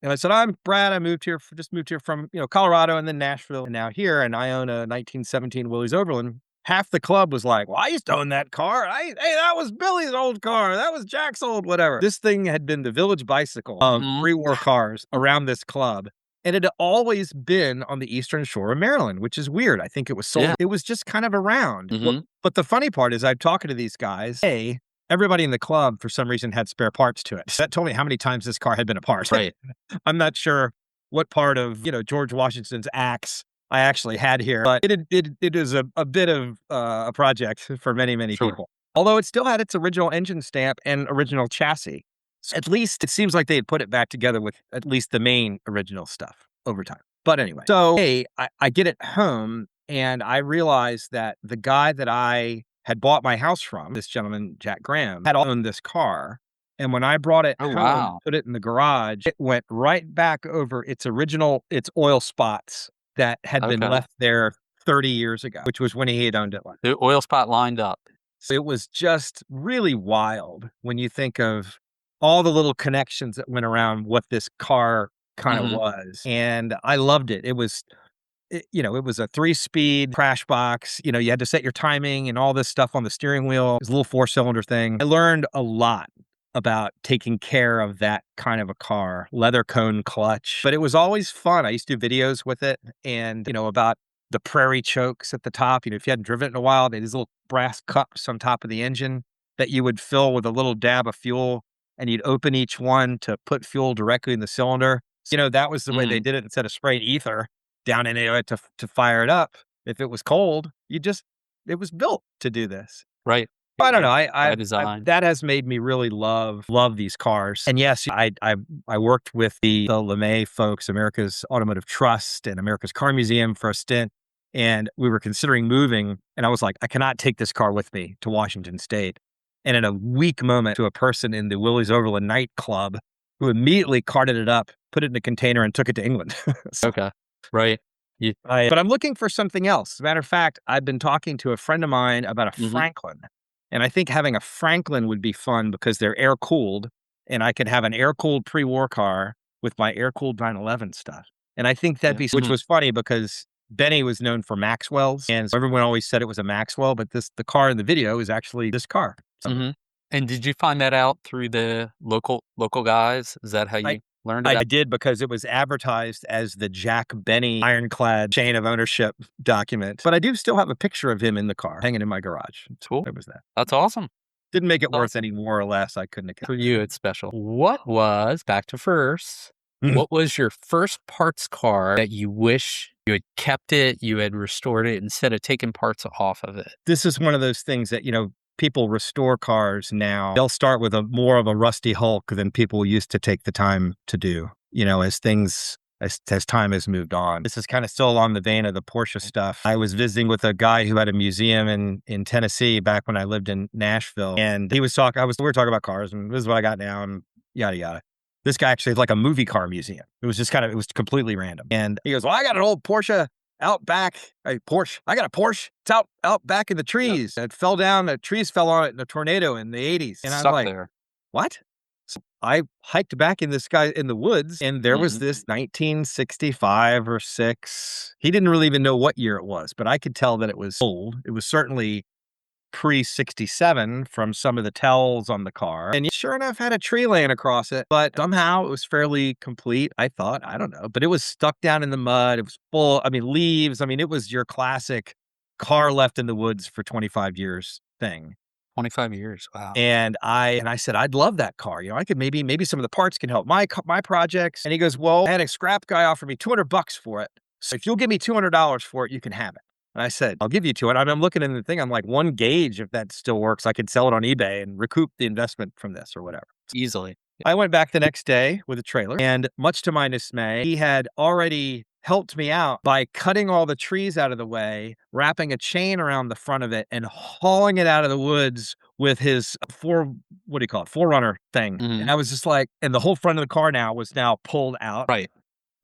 S2: And I said, I'm Brad. I just moved here from, Colorado and then Nashville and now here. And I own a 1917 Willys Overland. Half the club was like, well, I used to own that car. Hey, that was Billy's old car. That was Jack's old, whatever. This thing had been the village bicycle of pre-war cars around this club. And it had always been on the eastern shore of Maryland, which is weird. I think it was sold.
S1: Yeah.
S2: It was just kind of around. But the funny part is I'm talking to these guys. Everybody in the club, for some reason, had spare parts to it. That told me how many times this car had been apart.
S1: Right.
S2: I'm not sure what part of, George Washington's axe I actually had here, but it is a bit of a project for many, many people. Although it still had its original engine stamp and original chassis. So at least it seems like they had put it back together with at least the main original stuff over time. But anyway, so I get it home, and I realized that the guy that I had bought my house from, this gentleman, Jack Graham, had owned this car. And when I brought it home, put it in the garage, it went right back over its oil spots that had been left there 30 years ago, which was when he had owned it.
S1: The oil spot lined up.
S2: So it was just really wild when you think of all the little connections that went around what this car kind of was. And I loved it. It was a 3-speed crash box. You had to set your timing and all this stuff on the steering wheel. It was a little 4-cylinder thing. I learned a lot about taking care of that kind of a car, leather cone clutch, but it was always fun. I used to do videos with it and, about the prairie chokes at the top. If you hadn't driven it in a while, they had these little brass cups on top of the engine that you would fill with a little dab of fuel, and you'd open each one to put fuel directly in the cylinder. That was the way they did it. Instead of spraying ether down in it to fire it up. If it was cold, it was built to do this.
S1: Right.
S2: I don't know. That has made me really love these cars. And yes, I worked with the LeMay folks, America's Automotive Trust and America's Car Museum for a stint. And we were considering moving. And I was like, I cannot take this car with me to Washington State. And in a weak moment, to a person in the Willys Overland nightclub who immediately carted it up, put it in a container, and took it to England.
S1: Okay. Right.
S2: But I'm looking for something else. As a matter of fact, I've been talking to a friend of mine about a Franklin. And I think having a Franklin would be fun because they're air-cooled, and I could have an air-cooled pre-war car with my air-cooled 911 stuff. And I think that'd be, which was funny because Benny was known for Maxwell's, and so everyone always said it was a Maxwell, but the car in the video is actually this car. So,
S1: And did you find that out through the local guys? Is that how you? Learned
S2: I
S1: about
S2: did because it was advertised as the Jack Benny ironclad chain of ownership document. But I do still have a picture of him in the car hanging in my garage.
S1: cool.
S2: It was that.
S1: That's awesome.
S2: Didn't make it worth
S1: Awesome.
S2: any more or less. I couldn't
S1: For
S2: account.
S1: you, it's special. What was, back to first,
S2: Mhm.
S1: what was your first parts car that you wish you had kept it, you had restored it instead of taking parts off of it?
S2: This is one of those things that, people restore cars now. They'll start with a more of a rusty Hulk than people used to take the time to do, as time has moved on. This is kind of still along the vein of the Porsche stuff. I was visiting with a guy who had a museum in Tennessee back when I lived in Nashville. And he was talking, we were talking about cars and this is what I got now and yada, yada. This guy actually had like a movie car museum. It was just it was completely random. And he goes, well, I got an old Porsche out back. Hey, Porsche. I got a Porsche. It's out back in the trees. It fell down. The trees fell on it in a tornado in the 80s. And I was
S1: Stuck
S2: like,
S1: there.
S2: what? So I hiked back in this guy in the woods and there was this 1965 or 6. He didn't really even know what year it was, but I could tell that it was old. It was certainly pre-67 from some of the tells on the car. And sure enough, had a tree laying across it, but somehow it was fairly complete, I thought. I don't know. But it was stuck down in the mud. It was full, leaves. It was your classic car left in the woods for 25 years thing.
S1: 25 years. Wow.
S2: And I said, I'd love that car. I could maybe some of the parts can help my projects. And he goes, well, I had a scrap guy offer me $200 for it. So if you'll give me $200 for it, you can have it. And I said, I'll give you to it. I'm looking in the thing. I'm like, one gauge, if that still works, I could sell it on eBay and recoup the investment from this or whatever.
S1: Easily.
S2: I went back the next day with a trailer, and much to my dismay, he had already helped me out by cutting all the trees out of the way, wrapping a chain around the front of it, and hauling it out of the woods with his Forerunner thing. And I was just like, and the whole front of the car was now pulled out.
S1: Right.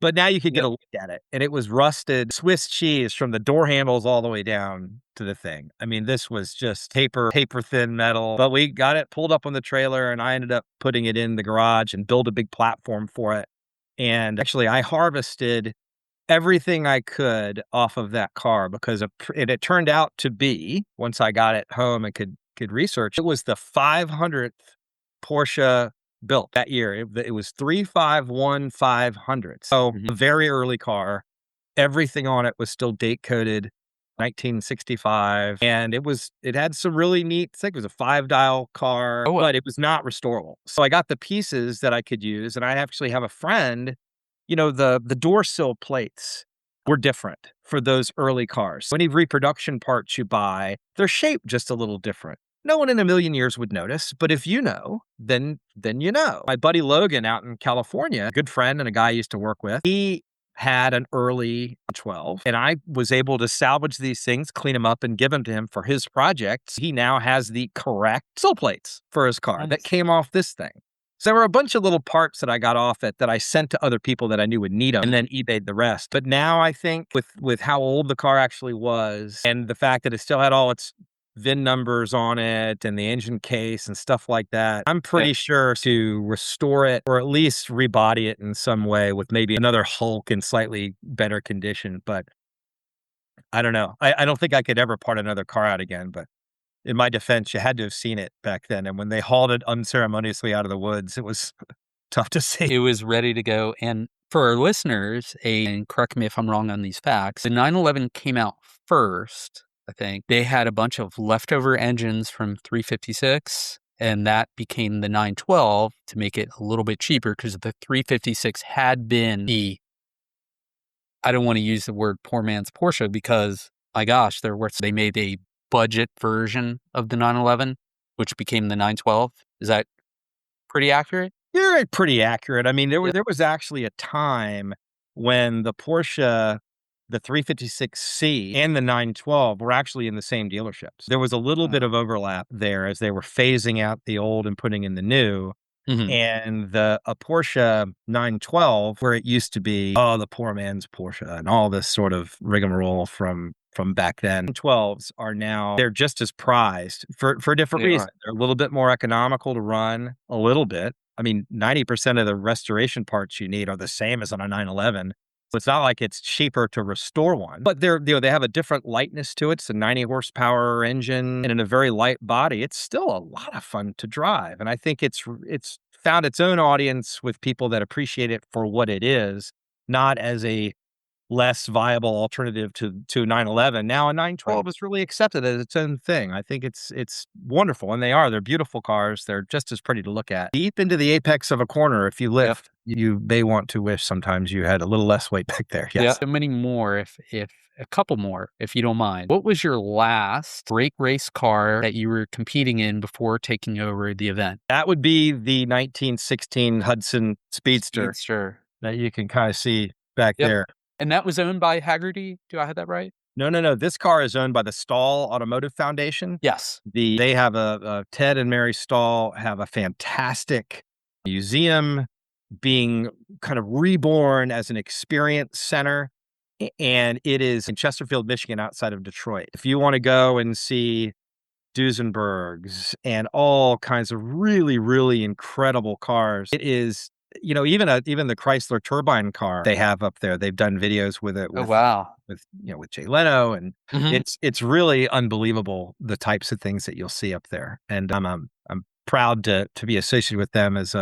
S2: But now you could get a look at it. And it was rusted Swiss cheese from the door handles all the way down to the thing. This was just paper thin metal. But we got it pulled up on the trailer and I ended up putting it in the garage and built a big platform for it. And actually, I harvested everything I could off of that car because it turned out to be, once I got it home and could research, it was the 500th Porsche built that year. It was 351 500. So a very early car. Everything on it was still date coded 1965. And it had some really neat things. It was a 5-dial car, but it was not restorable. So I got the pieces that I could use. And I actually have a friend, the door sill plates were different for those early cars. So any reproduction parts you buy, they're shaped just a little different. No one in a million years would notice, but if you know, then you know. My buddy Logan out in California, a good friend and a guy I used to work with, he had an early 12, and I was able to salvage these things, clean them up, and give them to him for his projects. He now has the correct sill plates for his car that came off this thing. So there were a bunch of little parts that I got off it that I sent to other people that I knew would need them and then eBayed the rest. But now I think with how old the car actually was and the fact that it still had all its VIN numbers on it and the engine case and stuff like that, I'm pretty sure to restore it or at least rebody it in some way with maybe another Hulk in slightly better condition. But I don't know. I don't think I could ever part another car out again. But in my defense, you had to have seen it back then. And when they hauled it unceremoniously out of the woods, it was tough to see.
S1: It was ready to go. And for our listeners, and correct me if I'm wrong on these facts, the 911 came out first. I think they had a bunch of leftover engines from 356, and that became the 912 to make it a little bit cheaper because the 356 had been I don't want to use the word poor man's Porsche because, my gosh, they made a budget version of the 911, which became the 912. Is that pretty accurate?
S2: You're pretty accurate. There was actually a time when the Porsche, the 356C and the 912 were actually in the same dealerships. There was a little bit of overlap there as they were phasing out the old and putting in the new. And a Porsche 912, where it used to be, the poor man's Porsche and all this sort of rigmarole from back then. 12s are now, they're just as prized for a different reason. They're a little bit more economical to run, a little bit. 90% of the restoration parts you need are the same as on a 911. So it's not like it's cheaper to restore one, but they have a different lightness to it. It's a 90 horsepower engine and in a very light body. It's still a lot of fun to drive. And I think it's found its own audience with people that appreciate it for what it is, not as a less viable alternative to 911. Now a 912 is really accepted as its own thing. I think it's wonderful, and they're beautiful cars. They're just as pretty to look at. Deep into the apex of a corner, if you lift, you may want to wish sometimes you had a little less weight back there. Yes.
S1: Yeah. So many more, if a couple more, if you don't mind. What was your last break race car that you were competing in before taking over the event?
S2: That would be the 1916 Hudson Speedster that you can kind of see back there.
S1: And that was owned by Haggerty? Do I have that right?
S2: No. This car is owned by the Stahl Automotive Foundation.
S1: Yes.
S2: They have Ted and Mary Stahl have a fantastic museum being kind of reborn as an experience center. And it is in Chesterfield, Michigan, outside of Detroit. If you want to go and see Duesenbergs and all kinds of really, really incredible cars, it is, even the Chrysler turbine car they have up there. They've done videos with it.
S1: Oh, wow.
S2: With Jay Leno, and it's really unbelievable the types of things that you'll see up there. And I'm proud to be associated with them as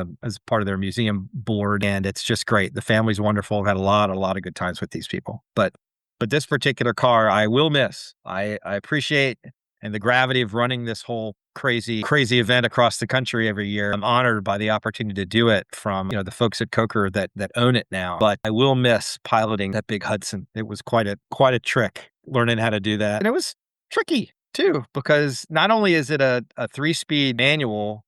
S2: part of their museum board, and it's just great. The family's wonderful. I've had a lot of good times with these people. But this particular car, I will miss. I appreciate and the gravity of running this whole crazy event across the country every year. I'm honored by the opportunity to do it from the folks at Coker that own it now. But I will miss piloting that big Hudson. It was quite a trick learning how to do that, and it was tricky too, because not only is it a 3-speed manual,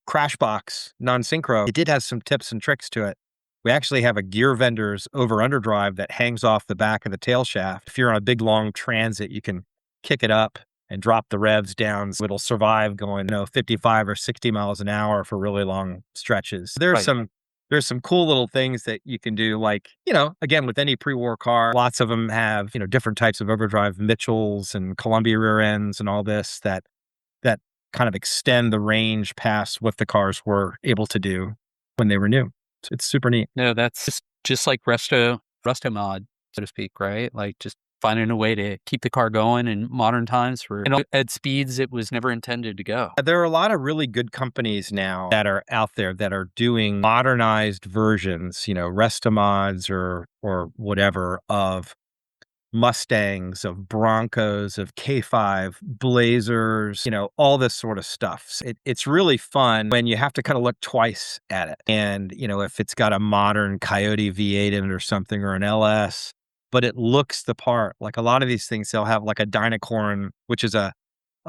S2: crash box non-synchro, it did have some tips and tricks to it. We actually have a gear vendor's over-under drive that hangs off the back of the tail shaft. If you're on a big long transit, you can kick it up and drop the revs down so it'll survive going 55 or 60 miles an hour for really long stretches. There's some cool little things that you can do, like, again, with any pre-war car, lots of them have, different types of overdrive, Mitchells and Columbia rear ends and all this that kind of extend the range past what the cars were able to do when they were new. It's super neat.
S1: No, that's just like resto mod, so to speak, right? Like just finding a way to keep the car going in modern times at speeds it was never intended to go.
S2: There are a lot of really good companies now that are out there that are doing modernized versions, Restomods or whatever, of Mustangs, of Broncos, of K5, Blazers, all this sort of stuff. It's really fun when you have to kind of look twice at it. And, if it's got a modern Coyote V8 in it or something, or an LS, but it looks the part. Like a lot of these things, they'll have like a Dynacorn, which is a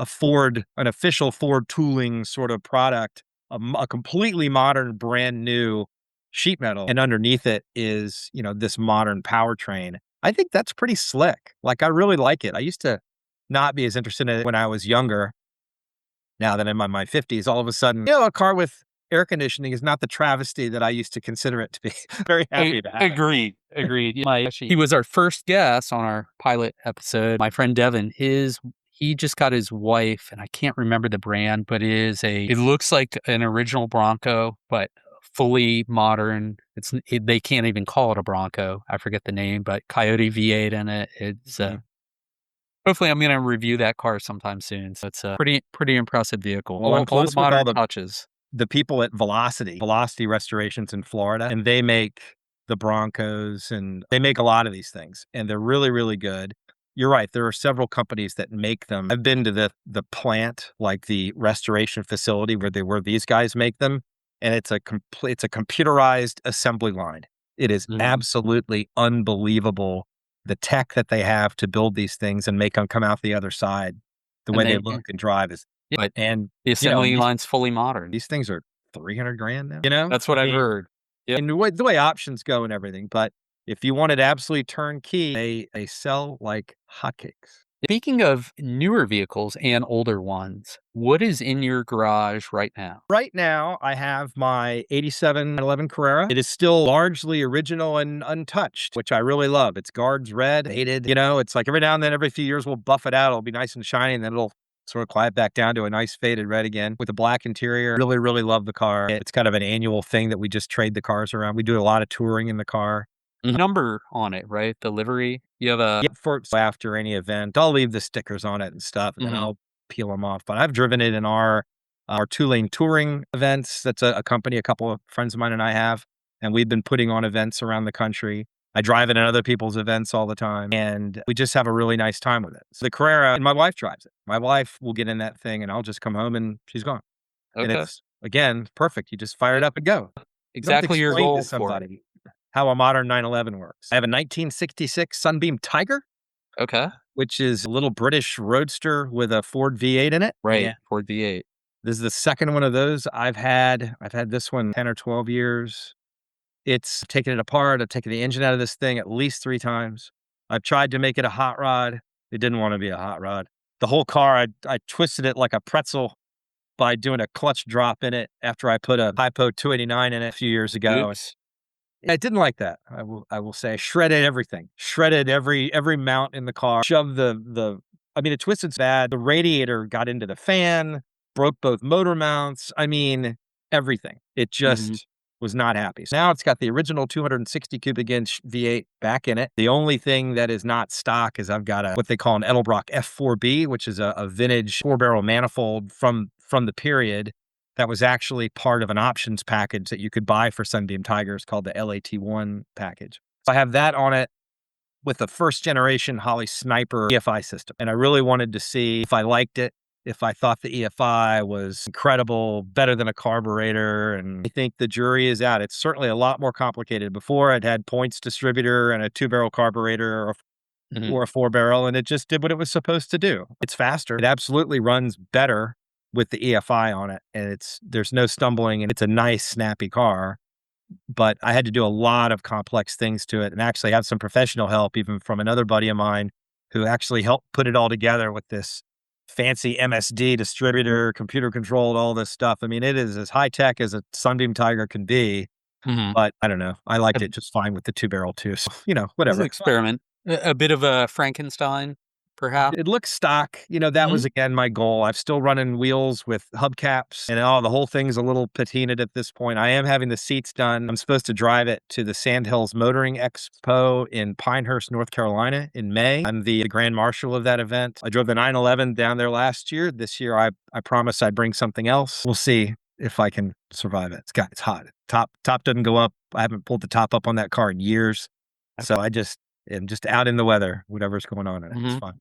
S2: Ford, an official Ford tooling sort of product, a completely modern, brand new sheet metal. And underneath it is, this modern powertrain. I think that's pretty slick. Like, I really like it. I used to not be as interested in it when I was younger. Now that I'm in my 50s, all of a sudden, a car with air conditioning is not the travesty that I used to consider it to be. Very happy to have it.
S1: Agreed. He was our first guest on our pilot episode. My friend Devin, he just got his wife, and I can't remember the brand, but it looks like an original Bronco, but fully modern. They can't even call it a Bronco. I forget the name, but Coyote V8 in it. It's hopefully I'm going to review that car sometime soon. So it's a pretty impressive vehicle.
S2: Well, I'm close with all the
S1: touches.
S2: The people at Velocity Restorations in Florida, and they make the Broncos, and they make a lot of these things, and they're really, really good. You're right. There are several companies that make them. I've been to the plant, like the restoration facility where these guys make them, and it's a computerized assembly line. It is absolutely unbelievable, the tech that they have to build these things and make them come out the other side. The way they look and drive is. And
S1: the assembly line's fully modern.
S2: These things are $300,000 now.
S1: That's what I've heard.
S2: Yep. And the way options go and everything. But if you wanted absolutely turnkey, they sell like hotcakes.
S1: Speaking of newer vehicles and older ones, what is in your garage right now?
S2: Right now, I have my 87 11 Carrera. It is still largely original and untouched, which I really love. It's guards red, hated. It's like every now and then, every few years, we'll buff it out. It'll be nice and shiny, and then it'll sort of quiet back down to a nice faded red again with a black interior. Really, really love the car. It's kind of an annual thing that we just trade the cars around. We do a lot of touring in the car.
S1: Number on it, right? The livery. You have
S2: for after any event, I'll leave the stickers on it and stuff, and then I'll peel them off. But I've driven it in our our 2-lane touring events. That's a company a couple of friends of mine and I have, and we've been putting on events around the country. I drive it in other people's events all the time, and we just have a really nice time with it. So the Carrera, and my wife drives it. My wife will get in that thing, and I'll just come home, and she's gone. And
S1: Okay.
S2: it's, again, perfect. You just fire it up and go. You don't have to
S1: Exactly your
S2: explain to
S1: goal for it.
S2: somebody how a modern 911 works. I have a 1966 Sunbeam Tiger,
S1: Okay.
S2: which is a little British roadster with a Ford V8 in it.
S1: Right.
S2: And
S1: Ford V8.
S2: this is the second one of those I've had. I've had this one 10 or 12 years. It's taken it apart. I've taken the engine out of this thing at least 3 times. I've tried to make it a hot rod. It didn't want to be a hot rod. The whole car, I twisted it like a pretzel by doing a clutch drop in it after I put a Hypo 289 in it a few years ago.
S1: Oops.
S2: I didn't like that. I will say I shredded everything. Shredded every mount in the car. Shoved I mean, it twisted bad. The radiator got into the fan, broke both motor mounts. I mean, everything. It just was not happy. So now it's got the original 260 cubic inch V8 back in it. The only thing that is not stock is I've got what they call an Edelbrock F4B, which is a vintage 4-barrel manifold from the period that was actually part of an options package that you could buy for Sunbeam Tigers called the LAT1 package. So I have that on it with the first generation Holley Sniper EFI system. And I really wanted to see if I liked it, if I thought the EFI was incredible, better than a carburetor. And I think the jury is out. It's certainly a lot more complicated. Before I'd had points distributor and a 2-barrel carburetor or a 4-barrel, and it just did what it was supposed to do. It's faster. It absolutely runs better with the EFI on it, and there's no stumbling, and it's a nice, snappy car. But I had to do a lot of complex things to it, and actually have some professional help, even from another buddy of mine, who actually helped put it all together with this fancy MSD distributor, computer controlled, all this stuff. I mean, it is as high tech as a Sunbeam Tiger can be. But I don't know. I liked it just fine with the 2-barrel too. So,
S1: It was
S2: whatever.
S1: an experiment. A bit of a Frankenstein, perhaps.
S2: It looks stock. That was, again, my goal. I'm still running wheels with hubcaps, and the whole thing's a little patinaed at this point. I am having the seats done. I'm supposed to drive it to the Sandhills Motoring Expo in Pinehurst, North Carolina in May. I'm the grand marshal of that event. I drove the 911 down there last year. This year, I promised I'd bring something else. We'll see if I can survive it. It's hot. Top doesn't go up. I haven't pulled the top up on that car in years. So I just am just out in the weather, whatever's going on in it. It's fun.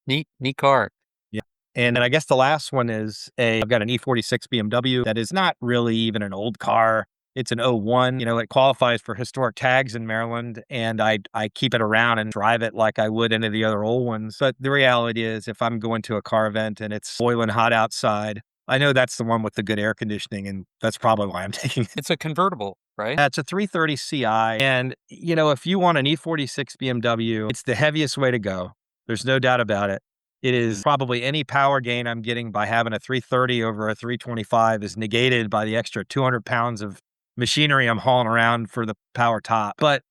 S1: Neat car.
S2: Yeah. And then I guess the last one is I've got an E46 BMW that is not really even an old car. It's an '01. It qualifies for historic tags in Maryland, and I keep it around and drive it like I would any of the other old ones. But the reality is, if I'm going to a car event and it's boiling hot outside, I know that's the one with the good air conditioning, and that's probably why I'm taking it.
S1: It's a convertible, right?
S2: It's a 330 Ci. And, if you want an E46 BMW, it's the heaviest way to go. There's no doubt about it. It is probably any power gain I'm getting by having a 330 over a 325 is negated by the extra 200 pounds of machinery I'm hauling around for the power top. But,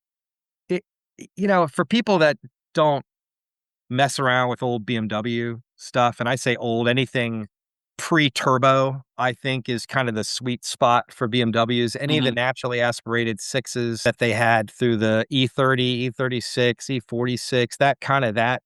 S2: for people that don't mess around with old BMW stuff, and I say old, anything pre-turbo, I think, is kind of the sweet spot for BMWs. Any of the naturally aspirated 6s that they had through the E30, E36, E46, that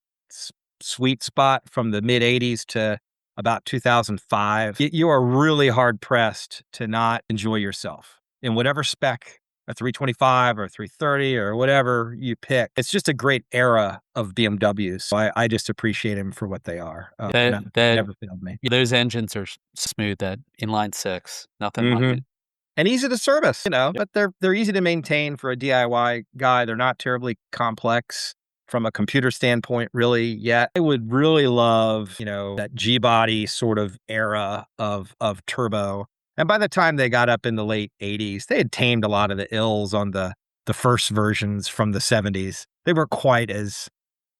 S2: sweet spot from the mid-'80s to about 2005, you are really hard-pressed to not enjoy yourself in whatever spec, a 325 or a 330 or whatever you pick. It's just a great era of BMWs. So I just appreciate them for what they are. That never failed me.
S1: Those engines are smooth, that inline 6. Nothing like it.
S2: And easy to service, but they're easy to maintain for a DIY guy. They're not terribly complex from a computer standpoint, really, yet. I would really love, that G-body sort of era of turbo. And by the time they got up in the late 80s, they had tamed a lot of the ills on the first versions from the 70s. They weren't quite as,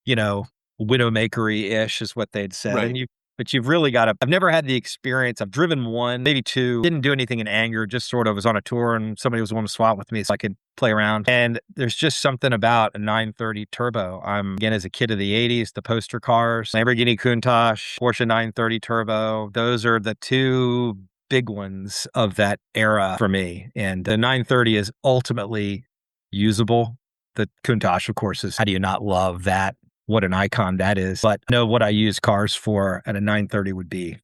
S2: widowmakery-ish is what they'd said.
S1: Right.
S2: But you've really got to, I've never had the experience. I've driven one, maybe two, didn't do anything in anger, just sort of was on a tour and somebody was willing to swap with me so I could play around. And there's just something about a 930 turbo. Again, as a kid of the 80s, the poster cars, Lamborghini Countach, Porsche 930 turbo, those are the two big ones of that era for me. And the 930 is ultimately usable. The Countach, of course, is, how do you not love that? What an icon that is. But I know what I use cars for at a 930 would be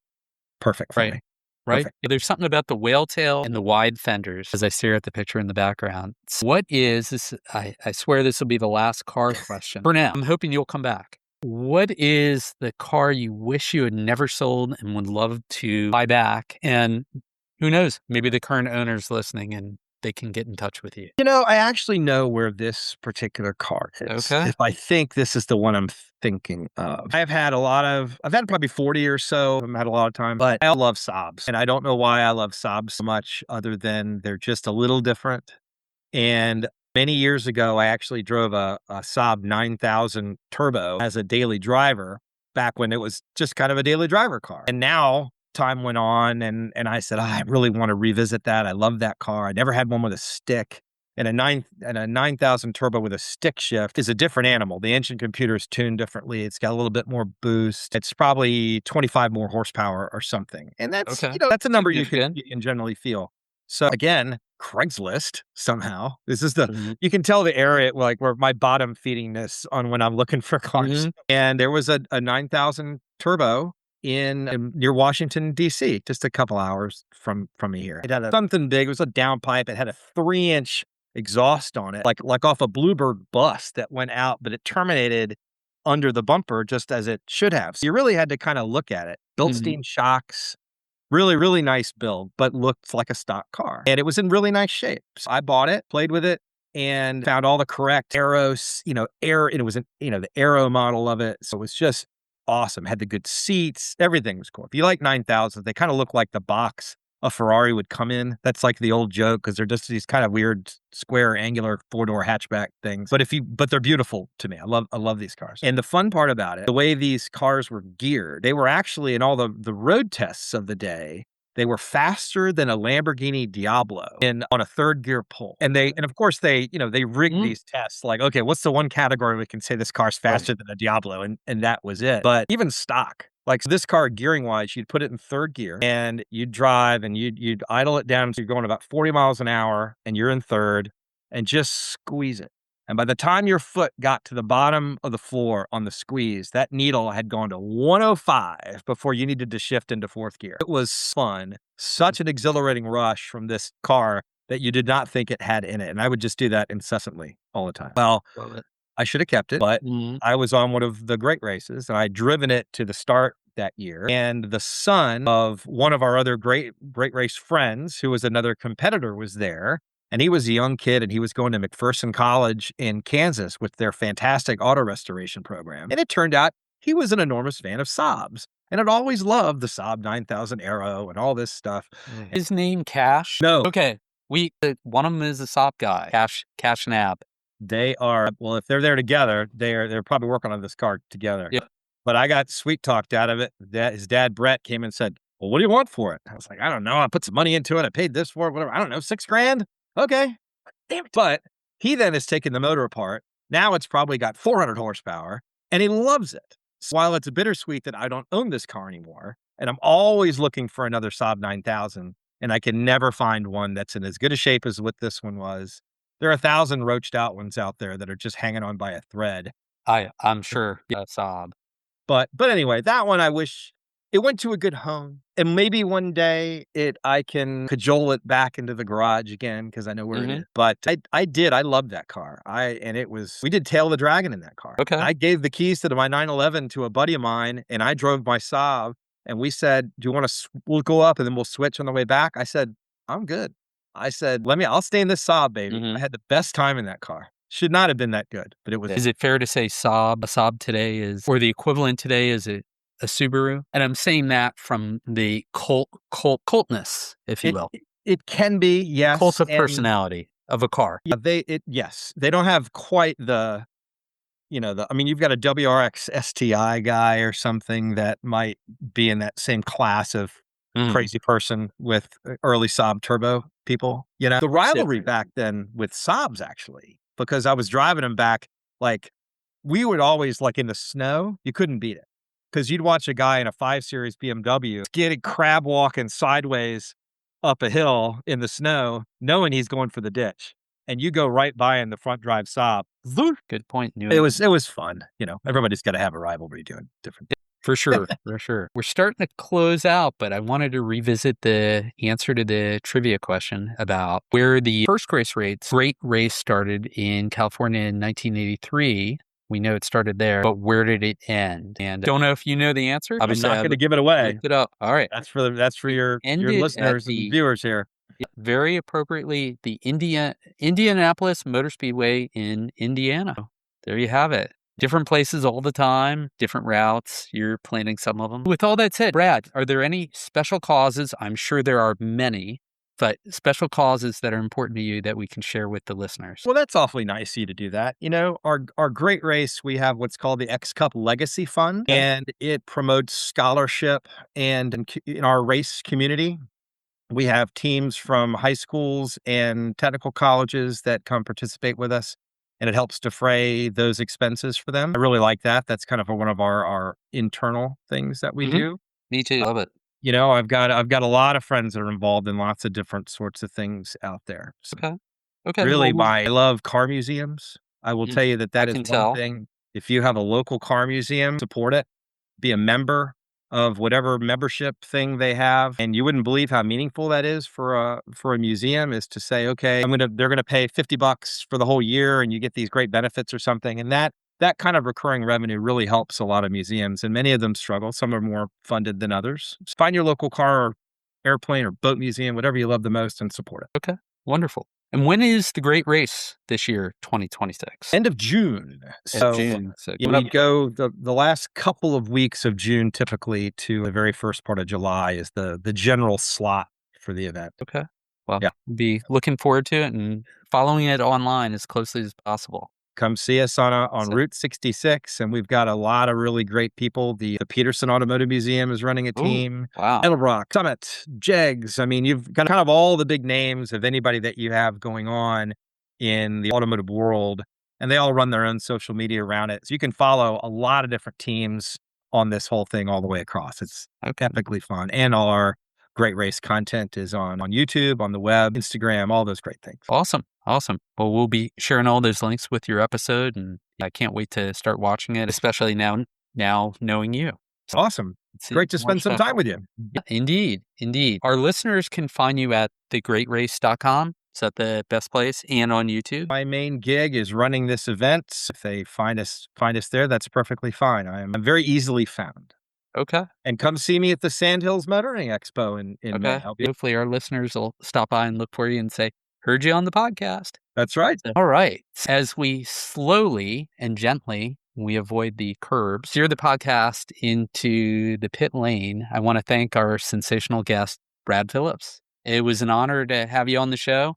S2: perfect for me.
S1: right?
S2: Perfect.
S1: There's something about the whale tail and the wide fenders as I stare at the picture in the background. So what is this? I swear this will be the last car question. For now, I'm hoping you'll come back. What is the car you wish you had never sold and would love to buy back? And who knows, maybe the current owner's listening and they can get in touch with you.
S2: I actually know where this particular car is.
S1: Okay.
S2: If I think this is the one I'm thinking of. I've had probably 40 or so. I've had a lot of time, but I love Saabs. And I don't know why I love Saabs so much other than they're just a little different. And many years ago, I actually drove a Saab 9000 Turbo as a daily driver back when it was just kind of a daily driver car. And now time went on and I said, I really want to revisit that. I love that car. I never had one with a stick. And a 9000 Turbo with a stick shift is a different animal. The engine computer is tuned differently. It's got a little bit more boost. It's probably 25 more horsepower or something. And that's,
S1: Okay.
S2: that's a number you
S1: Significant.
S2: can generally feel. So again, Craigslist somehow. This is
S1: Mhm.
S2: you can tell the area like where my bottom feedingness on when I'm looking for cars.
S1: Mhm.
S2: And there was a 9000 Turbo in near Washington, D.C., just a couple hours from me here. It had something big. It was a downpipe. It had a 3-inch exhaust on it, like off a Bluebird bus that went out, but it terminated under the bumper just as it should have. So you really had to kind of look at it. Bilstein shocks. Really, really nice build, but looked like a stock car. And it was in really nice shape. So I bought it, played with it, and found all the correct arrows, air, and it was the aero model of it. So it was just awesome. Had the good seats, everything was cool. If you like 9000s, they kind of look like the box a Ferrari would come in. That's like the old joke because they're just these kind of weird square angular 4-door hatchback things. But they're beautiful to me. I love these cars. And the fun part about it, the way these cars were geared, they were actually in all the road tests of the day, they were faster than a Lamborghini Diablo on a third gear pull. And of course they rigged these tests like, okay, what's the one category we can say this car's faster than a Diablo? And that was it. But even stock, like this car gearing wise, you'd put it in third gear and you'd drive and you'd idle it down. So you're going about 40 miles an hour and you're in third and just squeeze it. And by the time your foot got to the bottom of the floor on the squeeze, that needle had gone to 105 before you needed to shift into fourth gear. It was fun. Such an exhilarating rush from this car that you did not think it had in it. And I would just do that incessantly all the time. Well, I should have kept it, but I was on one of the great races and I'd driven it to the start that year. And the son of one of our other great race friends, who was another competitor, was there. And he was a young kid and he was going to McPherson College in Kansas with their fantastic auto restoration program. And it turned out he was an enormous fan of Saabs and had always loved the Saab 9000 Aero and all this stuff.
S1: His name Cash?
S2: No.
S1: Okay. One of them is a Saab guy, Cash and Ab.
S2: They are, well, if they're there together, they're probably working on this car together.
S1: Yep.
S2: But I got sweet talked out of it. His dad, Brett, came and said, well, what do you want for it? I was like, I don't know. I put some money into it. I paid this for it, whatever. I don't know, $6,000. Okay. Damn it. But he then has taken the motor apart. Now it's probably got 400 horsepower and he loves it. So while it's bittersweet that I don't own this car anymore, and I'm always looking for another Saab 9000, and I can never find one that's in as good a shape as what this one was. There are 1,000 roached out ones out there that are just hanging on by a thread.
S1: I'm sure. Yeah, Saab.
S2: But anyway, that one I wish it went to a good home. And maybe one day I can cajole it back into the garage again because I know where it is. But I did. I loved that car. We did Tail of the Dragon in that car.
S1: Okay.
S2: I gave the keys to my 911 to a buddy of mine and I drove my Saab and we said, do you want to, we'll go up and then we'll switch on the way back. I said, I'm good. I said, I'll stay in this Saab, baby. I had the best time in that car. Should not have been that good, but it was.
S1: Is it fair to say a Saab today is, or the equivalent today is a Subaru? And I'm saying that from the cultness, if you will.
S2: It can be, yes.
S1: Cult of personality of a car.
S2: Yes. They don't have quite the, you've got a WRX STI guy or something that might be in that same class of crazy person with early Saab turbo people, The rivalry back then with Saabs, actually, because I was driving them back, like, we would always, like, in the snow, you couldn't beat it. Because you'd watch a guy in a 5 Series BMW getting crab walking sideways up a hill in the snow, knowing he's going for the ditch. And you go right by in the front drive Saab.
S1: Good point.
S2: It was fun. Everybody's got to have a rivalry doing different things.
S1: For sure, for sure. We're starting to close out, but I wanted to revisit the answer to the trivia question about where the first great race started in California in 1983. We know it started there, but where did it end? And don't know if you know the answer.
S2: I'm not going to give it away.
S1: Look it up. All right.
S2: That's for your listeners and viewers here.
S1: Very appropriately, the Indianapolis Motor Speedway in Indiana. There you have it. Different places all the time, different routes. You're planning some of them. With all that said, Brad, are there any special causes? I'm sure there are many, but special causes that are important to you that we can share with the listeners.
S2: Well, that's awfully nice of you to do that. You know, our great race, we have what's called the X Cup Legacy Fund, and it promotes scholarship. And in our race community, we have teams from high schools and technical colleges that come participate with us, and it helps defray those expenses for them. I really like that. That's kind of one of our internal things that we do.
S1: Me too. Love it.
S2: You know, I've got a lot of friends that are involved in lots of different sorts of things out there. So
S1: Okay.
S2: really, I love car museums. I will tell you that is one thing. If you have a local car museum, support it. Be a member of whatever membership thing they have, and you wouldn't believe how meaningful that is for a museum. Is to say, okay, they're gonna pay $50 for the whole year, and you get these great benefits or something, and that kind of recurring revenue really helps a lot of museums, and many of them struggle. Some are more funded than others. Just find your local car or airplane or boat museum, whatever you love the most, and support it.
S1: Okay, wonderful. And when is the great race this year, 2026?
S2: End of June. So you would go the last couple of weeks of June, typically, to the very first part of July is the general slot for the event.
S1: Okay. Well, we'll be looking forward to it and following it online as closely as possible.
S2: Come see us on Route 66, and we've got a lot of really great people. The Peterson Automotive Museum is running a team.
S1: Wow.
S2: Edelbrock, Summit, Jegs. I mean, you've got kind of all the big names of anybody that you have going on in the automotive world, and they all run their own social media around it. So you can follow a lot of different teams on this whole thing all the way across. It's epically fun. And all our great race content is on YouTube, on the web, Instagram, all those great things.
S1: Awesome. Well, we'll be sharing all those links with your episode, and I can't wait to start watching it, especially now knowing you.
S2: So, awesome. Great to spend some time with you.
S1: Yeah, indeed. Our listeners can find you at thegreatrace.com. Is that the best place? And on YouTube?
S2: My main gig is running this event. If they find us there, that's perfectly fine. I'm very easily found.
S1: Okay.
S2: And come see me at the Sandhills Motoring Expo in May.
S1: Hopefully our listeners will stop by and look for you and say, heard you on the podcast.
S2: That's right.
S1: All right. As we slowly and gently, we avoid the curbs, steer the podcast into the pit lane, I want to thank our sensational guest, Brad Phillips. It was an honor to have you on the show.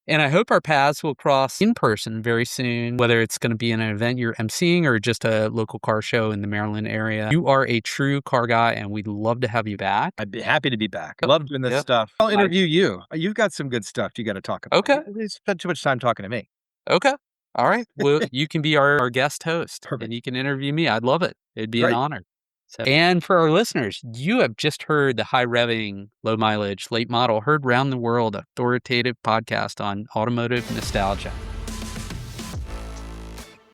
S1: And I hope our paths will cross in person very soon, whether it's going to be in an event you're emceeing or just a local car show in the Maryland area. You are a true car guy, and we'd love to have you back.
S2: I'd be happy to be back. I love doing this stuff. I'll interview you. You've got some good stuff you got to talk about.
S1: Okay.
S2: You spend too much time talking to me.
S1: Okay. All right. Well, you can be our guest host. Perfect. And you can interview me. I'd love it. It'd be an honor. So, and for our listeners, you have just heard the high revving, low mileage, late model, heard round the world, authoritative podcast on automotive nostalgia.